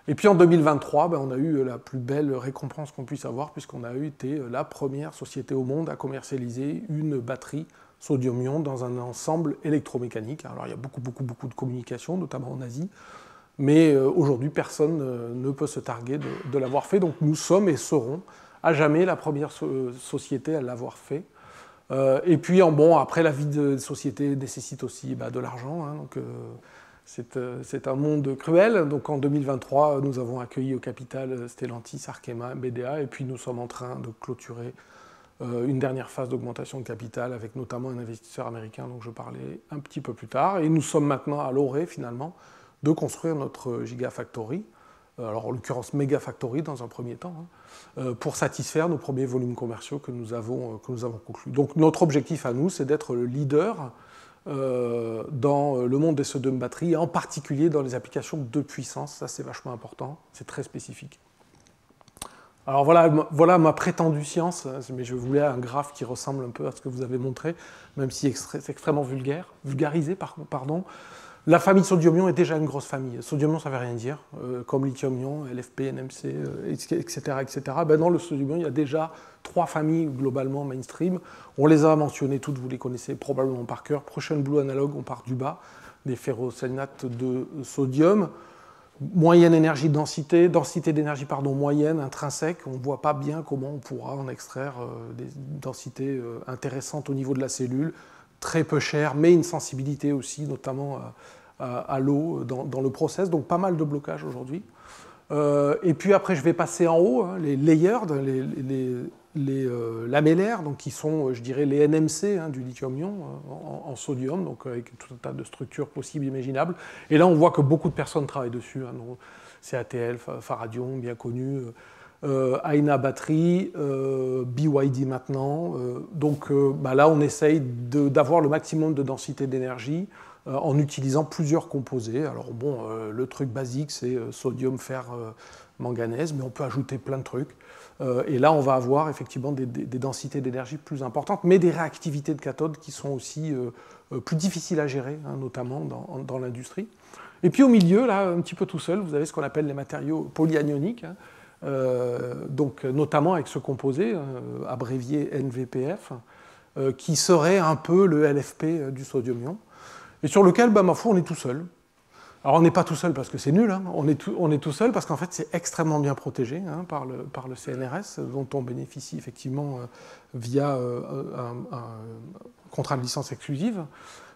Et puis en 2023, on a eu la plus belle récompense qu'on puisse avoir, puisqu'on a été la première société au monde à commercialiser une batterie sodium-ion dans un ensemble électromécanique. Alors il y a beaucoup de communication, notamment en Asie. Mais aujourd'hui, personne ne peut se targuer de l'avoir fait. Donc nous sommes et serons à jamais la première société à l'avoir fait. Et puis, après, la vie de société nécessite aussi de l'argent. Donc c'est un monde cruel. Donc en 2023, nous avons accueilli au capital Stellantis, Arkema, BDA. Et puis nous sommes en train de clôturer une dernière phase d'augmentation de capital avec notamment un investisseur américain dont je parlais un petit peu plus tard. Et nous sommes maintenant à l'orée, finalement, de construire notre Gigafactory, alors en l'occurrence Megafactory dans un premier temps, pour satisfaire nos premiers volumes commerciaux que nous avons conclus. Donc notre objectif à nous, c'est d'être le leader dans le monde des sodium batteries, et en particulier dans les applications de puissance. Ça, c'est vachement important, c'est très spécifique. Alors voilà ma prétendue science, mais je voulais un graphe qui ressemble un peu à ce que vous avez montré, même si c'est extrêmement vulgarisé, pardon. La famille sodium-ion est déjà une grosse famille. Sodium-ion, ça ne veut rien dire, comme lithium-ion, LFP, NMC, etc. Dans le sodium-ion, il y a déjà 3 familles globalement mainstream. On les a mentionnées toutes, vous les connaissez probablement par cœur. Prochaine Blue Analog, on part du bas, des ferrosénates de sodium. Moyenne énergie densité d'énergie moyenne, intrinsèque. On ne voit pas bien comment on pourra en extraire des densités intéressantes au niveau de la cellule. Très peu cher, mais une sensibilité aussi, notamment à l'eau dans le process, donc pas mal de blocages aujourd'hui. Et puis après, je vais passer en haut, les layered, les lamellaires, donc qui sont, je dirais, les NMC du lithium-ion en sodium, donc avec tout un tas de structures possibles, imaginables. Et là, on voit que beaucoup de personnes travaillent dessus. CATL, Faradion, bien connu. Ayna Battery, BYD maintenant. Donc là, on essaye d'avoir le maximum de densité d'énergie en utilisant plusieurs composés. Alors le truc basique, c'est sodium, fer, manganèse, mais on peut ajouter plein de trucs. Et là, on va avoir effectivement des densités d'énergie plus importantes, mais des réactivités de cathode qui sont aussi plus difficiles à gérer, notamment dans l'industrie. Et puis au milieu, là, un petit peu tout seul, vous avez ce qu'on appelle les matériaux polyanioniques, donc notamment avec ce composé abrévié NVPF, qui serait un peu le LFP du sodium-ion, et sur lequel, ma foi, on est tout seul. Alors on n'est pas tout seul parce que c'est nul, hein. On est tout seul parce qu'en fait c'est extrêmement bien protégé, hein, par le CNRS, dont on bénéficie effectivement via un contrat de licence exclusive,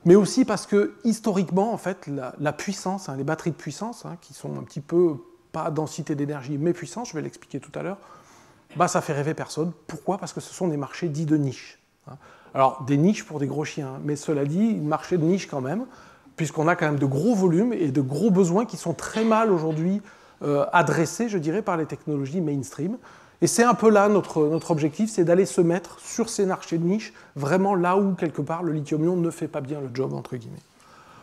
mais aussi parce que historiquement en fait la puissance, hein, les batteries de puissance, hein, qui sont un petit peu pas densité d'énergie mais puissance, je vais l'expliquer tout à l'heure, bah, ça fait rêver personne. Pourquoi? Parce que ce sont des marchés dits de niche, hein. Alors des niches pour des gros chiens, mais cela dit, marché de niche quand même, puisqu'on a quand même de gros volumes et de gros besoins qui sont très mal aujourd'hui adressés, je dirais, par les technologies mainstream. Et c'est un peu là notre objectif, c'est d'aller se mettre sur ces marchés de niche, vraiment là où, quelque part, le lithium-ion ne fait pas bien le job, entre guillemets.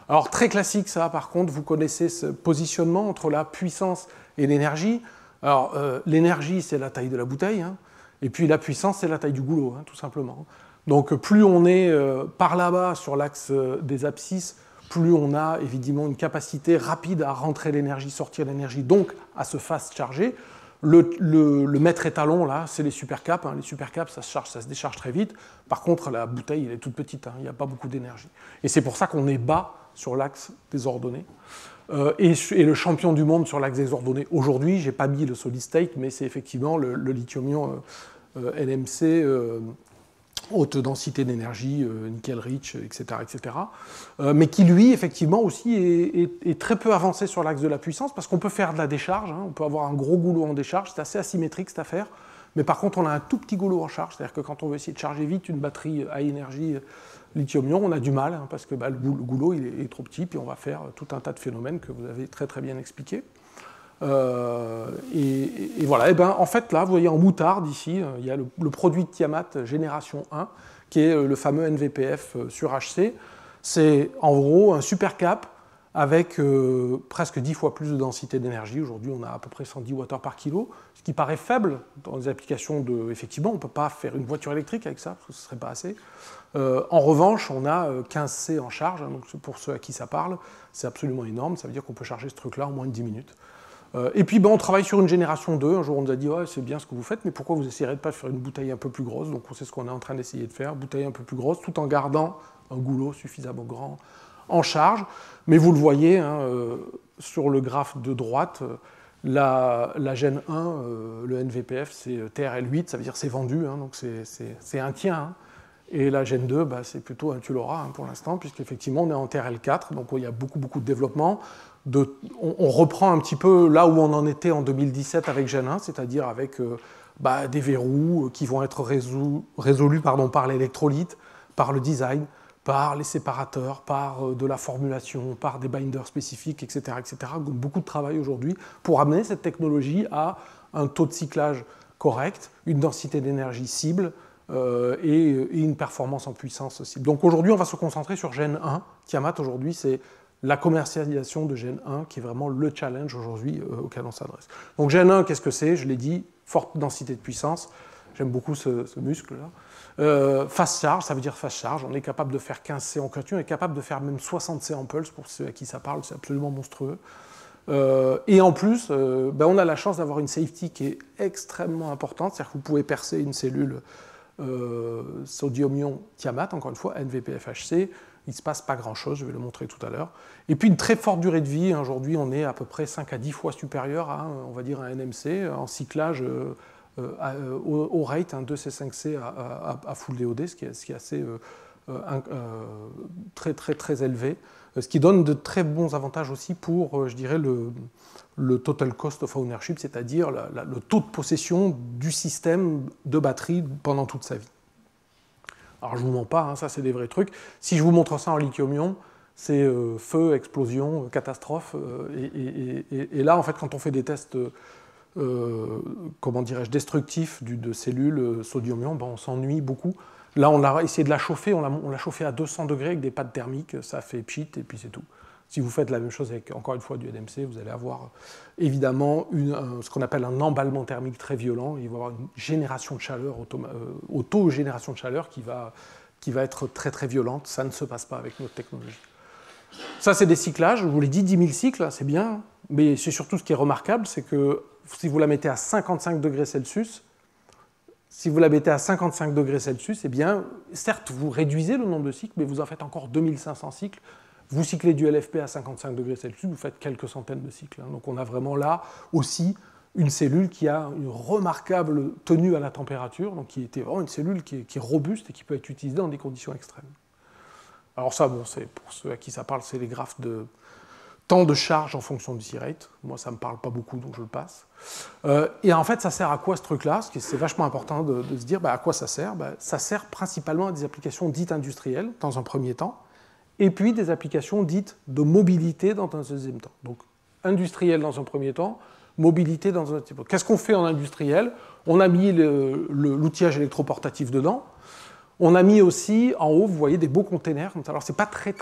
Alors, très classique, ça, par contre, vous connaissez ce positionnement entre la puissance et l'énergie. Alors, l'énergie, c'est la taille de la bouteille, hein, et puis la puissance, c'est la taille du goulot, hein, tout simplement. Donc, plus on est par là-bas, sur l'axe des abscisses, plus on a évidemment une capacité rapide à rentrer l'énergie, sortir l'énergie, donc à se fast charger. Le maître étalon, là, c'est les supercaps, hein. Les supercaps, ça se décharge très vite. Par contre, la bouteille, elle est toute petite, hein. Il n'y a pas beaucoup d'énergie. Et c'est pour ça qu'on est bas sur l'axe des ordonnées. Et le champion du monde sur l'axe des ordonnées, aujourd'hui, je n'ai pas mis le solid state, mais c'est effectivement le lithium-ion NMC, haute densité d'énergie, nickel rich, etc., etc., mais qui lui, effectivement, aussi est très peu avancé sur l'axe de la puissance, parce qu'on peut faire de la décharge, hein, on peut avoir un gros goulot en décharge, c'est assez asymétrique cette affaire, mais par contre, on a un tout petit goulot en charge, c'est-à-dire que quand on veut essayer de charger vite une batterie à énergie lithium-ion, on a du mal, hein, parce que le goulot il est trop petit, puis on va faire tout un tas de phénomènes que vous avez très très bien expliqués. Et voilà, et ben, en fait là, vous voyez en moutarde ici, il y a le produit de Tiamat génération 1, qui est le fameux NVPF sur HC. C'est en gros un supercap avec presque 10 fois plus de densité d'énergie. Aujourd'hui, on a à peu près 110 Wh par kilo, ce qui paraît faible dans les applications de... Effectivement, on ne peut pas faire une voiture électrique avec ça, parce que ce ne serait pas assez. En revanche, on a 15C en charge, hein, donc pour ceux à qui ça parle, c'est absolument énorme, ça veut dire qu'on peut charger ce truc-là en moins de 10 minutes. Et puis on travaille sur une génération 2, un jour on nous a dit ouais, c'est bien ce que vous faites, mais pourquoi vous essayerez de pas faire une bouteille un peu plus grosse? Donc c'est ce qu'on est en train d'essayer de faire, bouteille un peu plus grosse, tout en gardant un goulot suffisamment grand en charge. Mais vous le voyez, hein, sur le graphe de droite, la Gen 1, le NVPF, c'est TRL8, ça veut dire c'est vendu, hein, donc c'est un tien. Hein. Et la Gen 2, bah, c'est plutôt un tu l'auras, hein, pour l'instant, puisqu'effectivement on est en TRL4, donc il y a beaucoup de développement. On reprend un petit peu là où on en était en 2017 avec Gen 1, c'est-à-dire avec des verrous qui vont être résolus par l'électrolyte, par le design, par les séparateurs, par de la formulation, par des binders spécifiques, etc. etc. Donc beaucoup de travail aujourd'hui pour amener cette technologie à un taux de cyclage correct, une densité d'énergie cible et une performance en puissance cible. Donc aujourd'hui, on va se concentrer sur Gen 1. Tiamat, aujourd'hui, c'est la commercialisation de Gen 1 qui est vraiment le challenge aujourd'hui auquel on s'adresse. Donc Gen 1, qu'est-ce que c'est? Je l'ai dit, forte densité de puissance. J'aime beaucoup ce muscle-là. Fast charge, ça veut dire fast charge. On est capable de faire 15C en quantum, on est capable de faire même 60C en pulse, pour ceux à qui ça parle, c'est absolument monstrueux. Et en plus, on a la chance d'avoir une safety qui est extrêmement importante, c'est-à-dire que vous pouvez percer une cellule sodium-ion Tiamat, encore une fois, NVPF-HC, il ne se passe pas grand-chose, je vais le montrer tout à l'heure. Et puis une très forte durée de vie, aujourd'hui on est à peu près 5 à 10 fois supérieur à, on va dire, un NMC, en cyclage au rate, 2C5C à full DOD, ce qui est assez très élevé, ce qui donne de très bons avantages aussi pour, je dirais, le total cost of ownership, c'est-à-dire le taux de possession du système de batterie pendant toute sa vie. Alors je ne vous mens pas, hein, ça c'est des vrais trucs. Si je vous montre ça en lithium-ion, c'est feu, explosion, catastrophe. Et là, en fait, quand on fait des tests comment dirais-je, destructifs de cellules sodium-ion, on s'ennuie beaucoup. Là, on a essayé de la chauffer, on l'a chauffée à 200 degrés avec des pâtes thermiques, ça fait pchit et puis c'est tout. Si vous faites la même chose avec, encore une fois, du NMC, vous allez avoir évidemment ce qu'on appelle un emballement thermique très violent. Il va y avoir une génération de chaleur, auto-génération de chaleur qui va être très très violente. Ça ne se passe pas avec notre technologie. Ça, c'est des cyclages. Je vous l'ai dit, 10 000 cycles, c'est bien. Mais c'est surtout ce qui est remarquable, c'est que si vous la mettez à 55 degrés Celsius, Si vous la mettez à 55 degrés Celsius, eh bien, certes, vous réduisez le nombre de cycles, mais vous en faites encore 2500 cycles. Vous cyclez du LFP à 55 degrés Celsius, vous faites quelques centaines de cycles. Donc on a vraiment là aussi une cellule qui a une remarquable tenue à la température, donc qui était vraiment une cellule qui est robuste et qui peut être utilisée dans des conditions extrêmes. Alors ça, bon, c'est pour ceux à qui ça parle, c'est les graphes de temps de charge en fonction du C-rate. Moi, ça ne me parle pas beaucoup, donc je le passe. Et en fait, ça sert à quoi ce truc-là? C'est vachement important de se dire à quoi ça sert. Ça sert principalement à des applications dites industrielles, dans un premier temps, et puis des applications dites de mobilité dans un deuxième temps. Donc, industriel dans un premier temps, mobilité dans un deuxième temps. Qu'est-ce qu'on fait en industriel? On a mis l'outillage électroportatif dedans. On a mis aussi en haut, vous voyez, des beaux containers. Alors, c'est pas très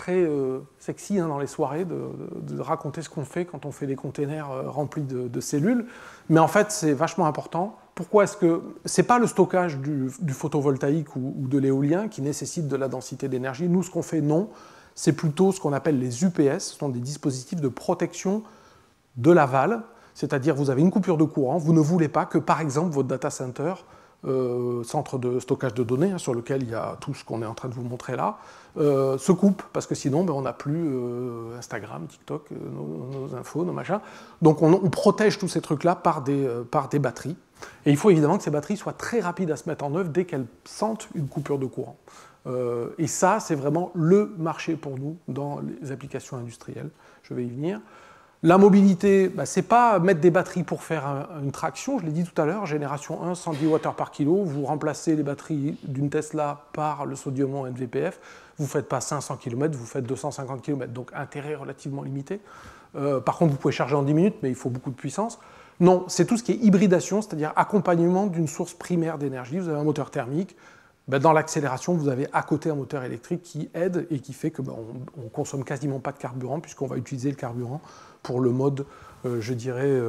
sexy dans les soirées de raconter ce qu'on fait quand on fait des containers remplis de cellules, mais en fait, c'est vachement important. Pourquoi est-ce que c'est pas le stockage du photovoltaïque ou de l'éolien qui nécessite de la densité d'énergie? Nous, ce qu'on fait, non. C'est plutôt ce qu'on appelle les UPS, ce sont des dispositifs de protection de l'aval, c'est-à-dire vous avez une coupure de courant, vous ne voulez pas que, par exemple, votre data center, centre de stockage de données, sur lequel il y a tout ce qu'on est en train de vous montrer là, se coupe, parce que sinon on n'a plus Instagram, TikTok, nos infos, nos machins. Donc on protège tous ces trucs-là par des batteries. Et il faut évidemment que ces batteries soient très rapides à se mettre en œuvre dès qu'elles sentent une coupure de courant. Et ça, c'est vraiment le marché pour nous dans les applications industrielles. Je vais y venir. La mobilité, ce n'est pas mettre des batteries pour faire une traction, je l'ai dit tout à l'heure, génération 1, 110 Wh par kilo, vous remplacez les batteries d'une Tesla par le sodium-ion NVPF, vous ne faites pas 500 km, vous faites 250 km, donc intérêt relativement limité. Par contre, vous pouvez charger en 10 minutes, mais il faut beaucoup de puissance. Non, c'est tout ce qui est hybridation, c'est-à-dire accompagnement d'une source primaire d'énergie. Vous avez un moteur thermique, dans l'accélération, vous avez à côté un moteur électrique qui aide et qui fait qu'on ne consomme quasiment pas de carburant, puisqu'on va utiliser le carburant pour le mode, je dirais,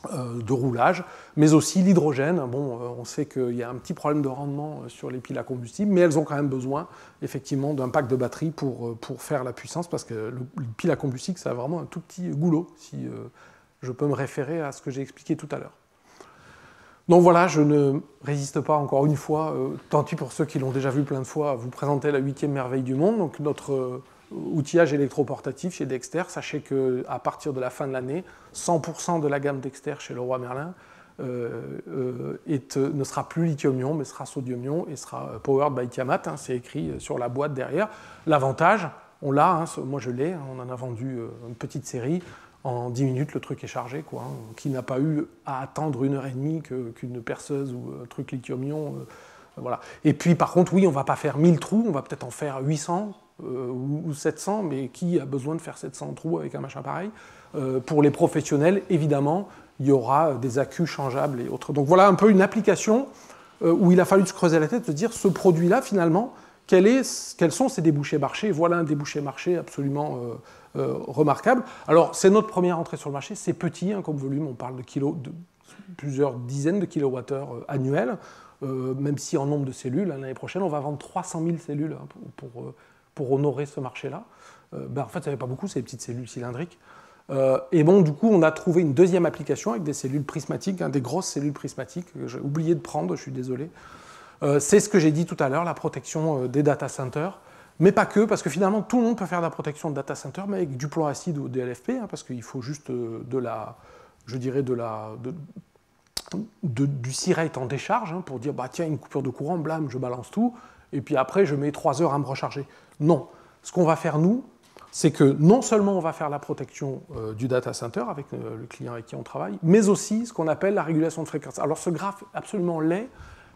de roulage, mais aussi l'hydrogène. Bon, on sait qu'il y a un petit problème de rendement sur les piles à combustible, mais elles ont quand même besoin, effectivement, d'un pack de batterie pour faire la puissance, parce que le pile à combustible, ça a vraiment un tout petit goulot, si je peux me référer à ce que j'ai expliqué tout à l'heure. Donc voilà, je ne résiste pas encore une fois, tant pis pour ceux qui l'ont déjà vu plein de fois, à vous présenter la 8e merveille du monde, donc notre outillage électroportatif chez Dexter. Sachez qu'à partir de la fin de l'année, 100% de la gamme Dexter chez Leroy Merlin ne sera plus lithium-ion, mais sera sodium-ion et sera powered by Tiamat, c'est écrit sur la boîte derrière. L'avantage, on l'a, moi je l'ai, on en a vendu une petite série. En 10 minutes, le truc est chargé, qui n'a pas eu à attendre 1h30 qu'une perceuse ou un truc lithium-ion. Voilà. Et puis, par contre, oui, on ne va pas faire 1000 trous, on va peut-être en faire 800 ou 700, mais qui a besoin de faire 700 trous avec un machin pareil? Pour les professionnels, évidemment, il y aura des accus changeables et autres. Donc voilà un peu une application où il a fallu se creuser la tête, de se dire, ce produit-là, finalement, quels sont ses débouchés marchés? Voilà un débouché marché absolument remarquable. Alors, c'est notre première entrée sur le marché, c'est petit comme volume, on parle de plusieurs dizaines de kilowattheures annuels, même si en nombre de cellules, l'année prochaine, on va vendre 300 000 cellules pour honorer ce marché-là. En fait, ça n'est pas beaucoup, c'est des petites cellules cylindriques. Et bon, du coup, on a trouvé une deuxième application avec des cellules prismatiques, des grosses cellules prismatiques, que j'ai oublié de prendre, je suis désolé. C'est ce que j'ai dit tout à l'heure, la protection des data centers. Mais pas que, parce que finalement, tout le monde peut faire de la protection de data center, mais avec du plomb acide ou des LFP, parce qu'il faut juste du C-rate en décharge, pour dire, tiens, une coupure de courant, blâme, je balance tout, et puis après, je mets 3 heures à me recharger. Non. Ce qu'on va faire, nous, c'est que non seulement on va faire la protection du data center avec le client avec qui on travaille, mais aussi ce qu'on appelle la régulation de fréquence. Alors, ce graphe est absolument laid,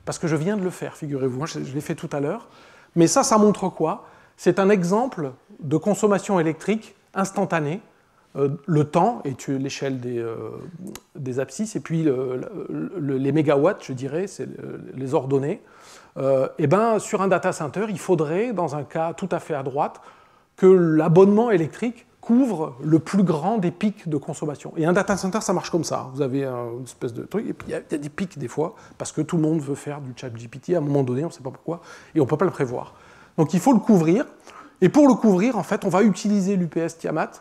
parce que je viens de le faire, figurez-vous, je l'ai fait tout à l'heure. Mais ça montre quoi? C'est un exemple de consommation électrique instantanée. Le temps est l'échelle des abscisses, et puis les mégawatts, je dirais, c'est les ordonnées. Sur un data center, il faudrait, dans un cas tout à fait à droite, que l'abonnement électrique couvre le plus grand des pics de consommation. Et un data center, ça marche comme ça. Vous avez une espèce de truc, et puis il y a des pics des fois, parce que tout le monde veut faire du ChatGPT à un moment donné, on ne sait pas pourquoi, et on ne peut pas le prévoir. Donc il faut le couvrir, et pour le couvrir, en fait, on va utiliser l'UPS Tiamat,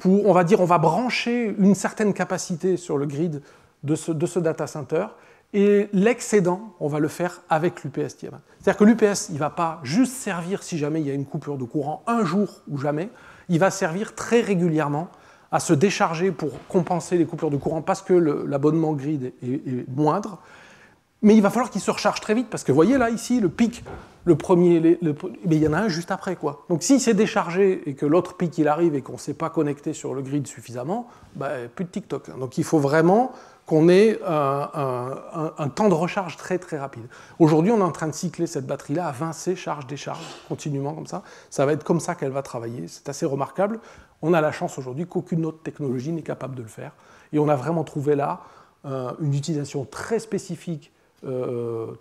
on va brancher une certaine capacité sur le grid de ce data center, et l'excédent, on va le faire avec l'UPS Tiamat. C'est-à-dire que l'UPS, il ne va pas juste servir si jamais il y a une coupure de courant un jour ou jamais, il va servir très régulièrement à se décharger pour compenser les coupures de courant parce que l'abonnement grid est moindre. Mais il va falloir qu'il se recharge très vite parce que vous voyez là, ici, le pic, le premier, mais il y en a un juste après, quoi. Donc s'il s'est déchargé et que l'autre pic il arrive et qu'on ne s'est pas connecté sur le grid suffisamment, plus de TikTok. Donc il faut vraiment qu'on ait un temps de recharge très très rapide. Aujourd'hui, on est en train de cycler cette batterie-là à 20C, charge-décharge, continuellement comme ça. Ça va être comme ça qu'elle va travailler. C'est assez remarquable. On a la chance aujourd'hui qu'aucune autre technologie n'est capable de le faire. Et on a vraiment trouvé là une utilisation très spécifique,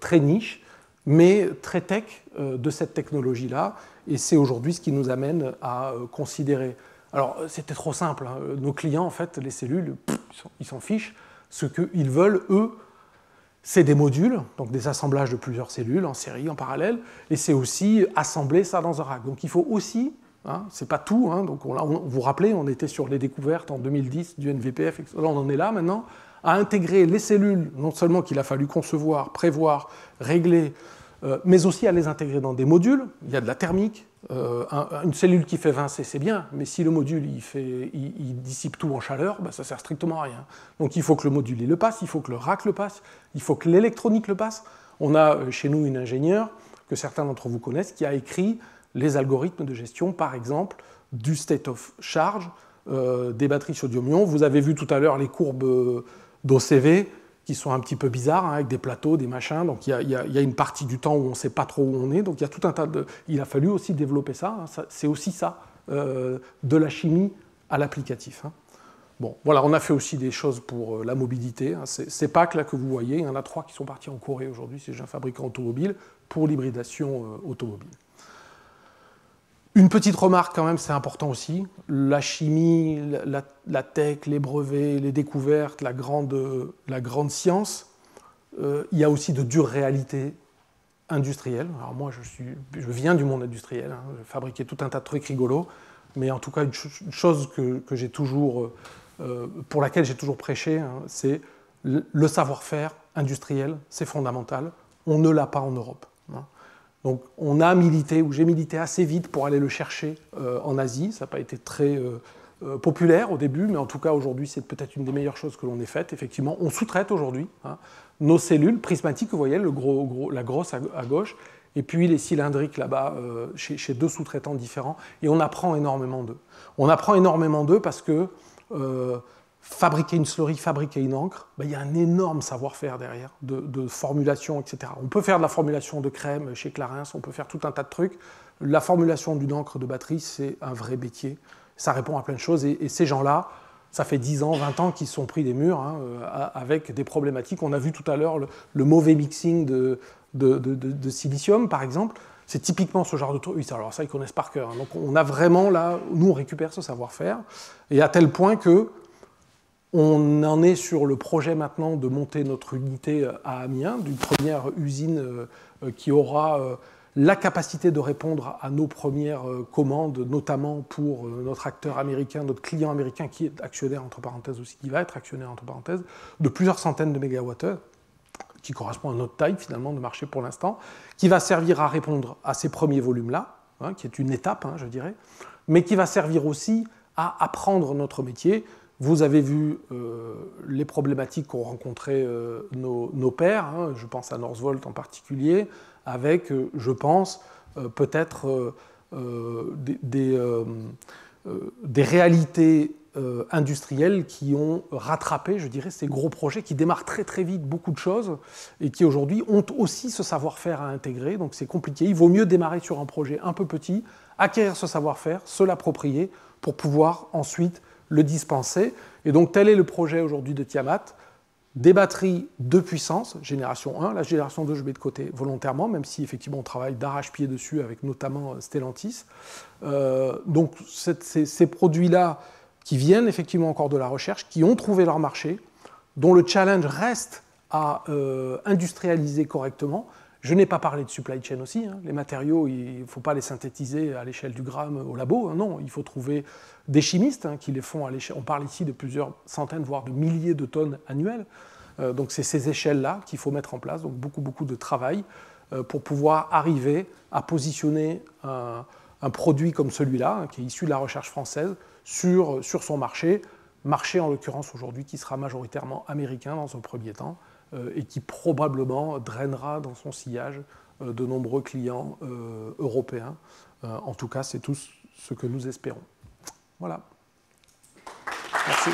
très niche, mais très tech de cette technologie-là. Et c'est aujourd'hui ce qui nous amène à considérer. Alors, c'était trop simple. Hein. Nos clients, en fait, les cellules, ils s'en fichent. Ce qu'ils veulent, eux, c'est des modules, donc des assemblages de plusieurs cellules en série, en parallèle, et c'est aussi assembler ça dans un rack. Donc il faut aussi, hein, c'est pas tout, hein, donc vous vous rappelez, on était sur les découvertes en 2010 du NVPF, etc. Là on en est là maintenant, à intégrer les cellules, non seulement qu'il a fallu concevoir, prévoir, régler, mais aussi à les intégrer dans des modules. Il y a de la thermique. Une cellule qui fait 20C, c'est bien, mais si le module il dissipe tout en chaleur, ça ne sert strictement à rien. Donc il faut que le module il le passe, il faut que le rack le passe, il faut que l'électronique le passe. On a chez nous une ingénieure, que certains d'entre vous connaissent, qui a écrit les algorithmes de gestion, par exemple, du state of charge des batteries sodium-ion. Vous avez vu tout à l'heure les courbes d'OCV, qui sont un petit peu bizarres, hein, avec des plateaux, des machins. Donc il y a une partie du temps où on ne sait pas trop où on est. Donc il y a tout un tas de... Il a fallu aussi développer ça. Hein. C'est aussi ça, de la chimie à l'applicatif. Hein. Bon, voilà, on a fait aussi des choses pour la mobilité. Hein. Ces packs là que vous voyez, il y en a 3 qui sont partis en Corée aujourd'hui, c'est un fabricant automobile, pour l'hybridation automobile. Une petite remarque quand même, c'est important aussi. La chimie, la tech, les brevets, les découvertes, la grande science, il y a aussi de dures réalités industrielles. Alors moi, je viens du monde industriel, hein, j'ai fabriqué tout un tas de trucs rigolos, mais en tout cas, une chose que j'ai toujours, pour laquelle j'ai toujours prêché, hein, c'est le savoir-faire industriel, c'est fondamental. On ne l'a pas en Europe. Hein. Donc on a milité, ou j'ai milité assez vite pour aller le chercher en Asie. Ça n'a pas été très populaire au début, mais en tout cas aujourd'hui c'est peut-être une des meilleures choses que l'on ait faites. Effectivement, on sous-traite aujourd'hui nos cellules prismatiques, vous voyez, la grosse à gauche, et puis les cylindriques là-bas chez 2 sous-traitants différents, et on apprend énormément d'eux. On apprend énormément d'eux parce que fabriquer une slurry, fabriquer une encre, il y a un énorme savoir-faire derrière, de formulation, etc. On peut faire de la formulation de crème chez Clarins, on peut faire tout un tas de trucs. La formulation d'une encre de batterie, c'est un vrai métier. Ça répond à plein de choses. Et ces gens-là, ça fait 10 ans, 20 ans qu'ils se sont pris des murs hein, avec des problématiques. On a vu tout à l'heure le mauvais mixing de silicium, par exemple. C'est typiquement ce genre de truc. Oui, alors ça, ils connaissent par cœur. Hein. Donc on a vraiment là, nous, on récupère ce savoir-faire. Et à tel point que on en est sur le projet maintenant de monter notre unité à Amiens, d'une première usine qui aura la capacité de répondre à nos premières commandes, notamment pour notre acteur américain, notre client américain qui est actionnaire, entre parenthèses aussi, qui va être actionnaire, entre parenthèses, de plusieurs centaines de mégawattheures, qui correspond à notre taille finalement de marché pour l'instant, qui va servir à répondre à ces premiers volumes-là, hein, qui est une étape, hein, je dirais, mais qui va servir aussi à apprendre notre métier. Vous avez vu les problématiques qu'ont rencontrées nos pairs, hein, je pense à Northvolt en particulier, avec, je pense, peut-être des réalités industrielles qui ont rattrapé, je dirais, ces gros projets qui démarrent très très vite beaucoup de choses et qui aujourd'hui ont aussi ce savoir-faire à intégrer, donc c'est compliqué. Il vaut mieux démarrer sur un projet un peu petit, acquérir ce savoir-faire, se l'approprier pour pouvoir ensuite le dispenser. Et donc tel est le projet aujourd'hui de Tiamat, des batteries de puissance, génération 1, la génération 2 je mets de côté volontairement, même si effectivement on travaille d'arrache-pied dessus avec notamment Stellantis. Donc ces produits-là qui viennent effectivement encore de la recherche, qui ont trouvé leur marché, dont le challenge reste à industrialiser correctement. Je n'ai pas parlé de supply chain aussi. Hein. Les matériaux, il ne faut pas les synthétiser à l'échelle du gramme au labo. Hein. Non, il faut trouver des chimistes hein, qui les font à l'échelle. On parle ici de plusieurs centaines, voire de milliers de tonnes annuelles. Donc c'est ces échelles-là qu'il faut mettre en place, donc beaucoup de travail pour pouvoir arriver à positionner un produit comme celui-là, qui est issu de la recherche française, sur son marché en l'occurrence aujourd'hui qui sera majoritairement américain dans un premier temps, et qui probablement drainera dans son sillage de nombreux clients européens. En tout cas, c'est tout ce que nous espérons. Voilà. Merci.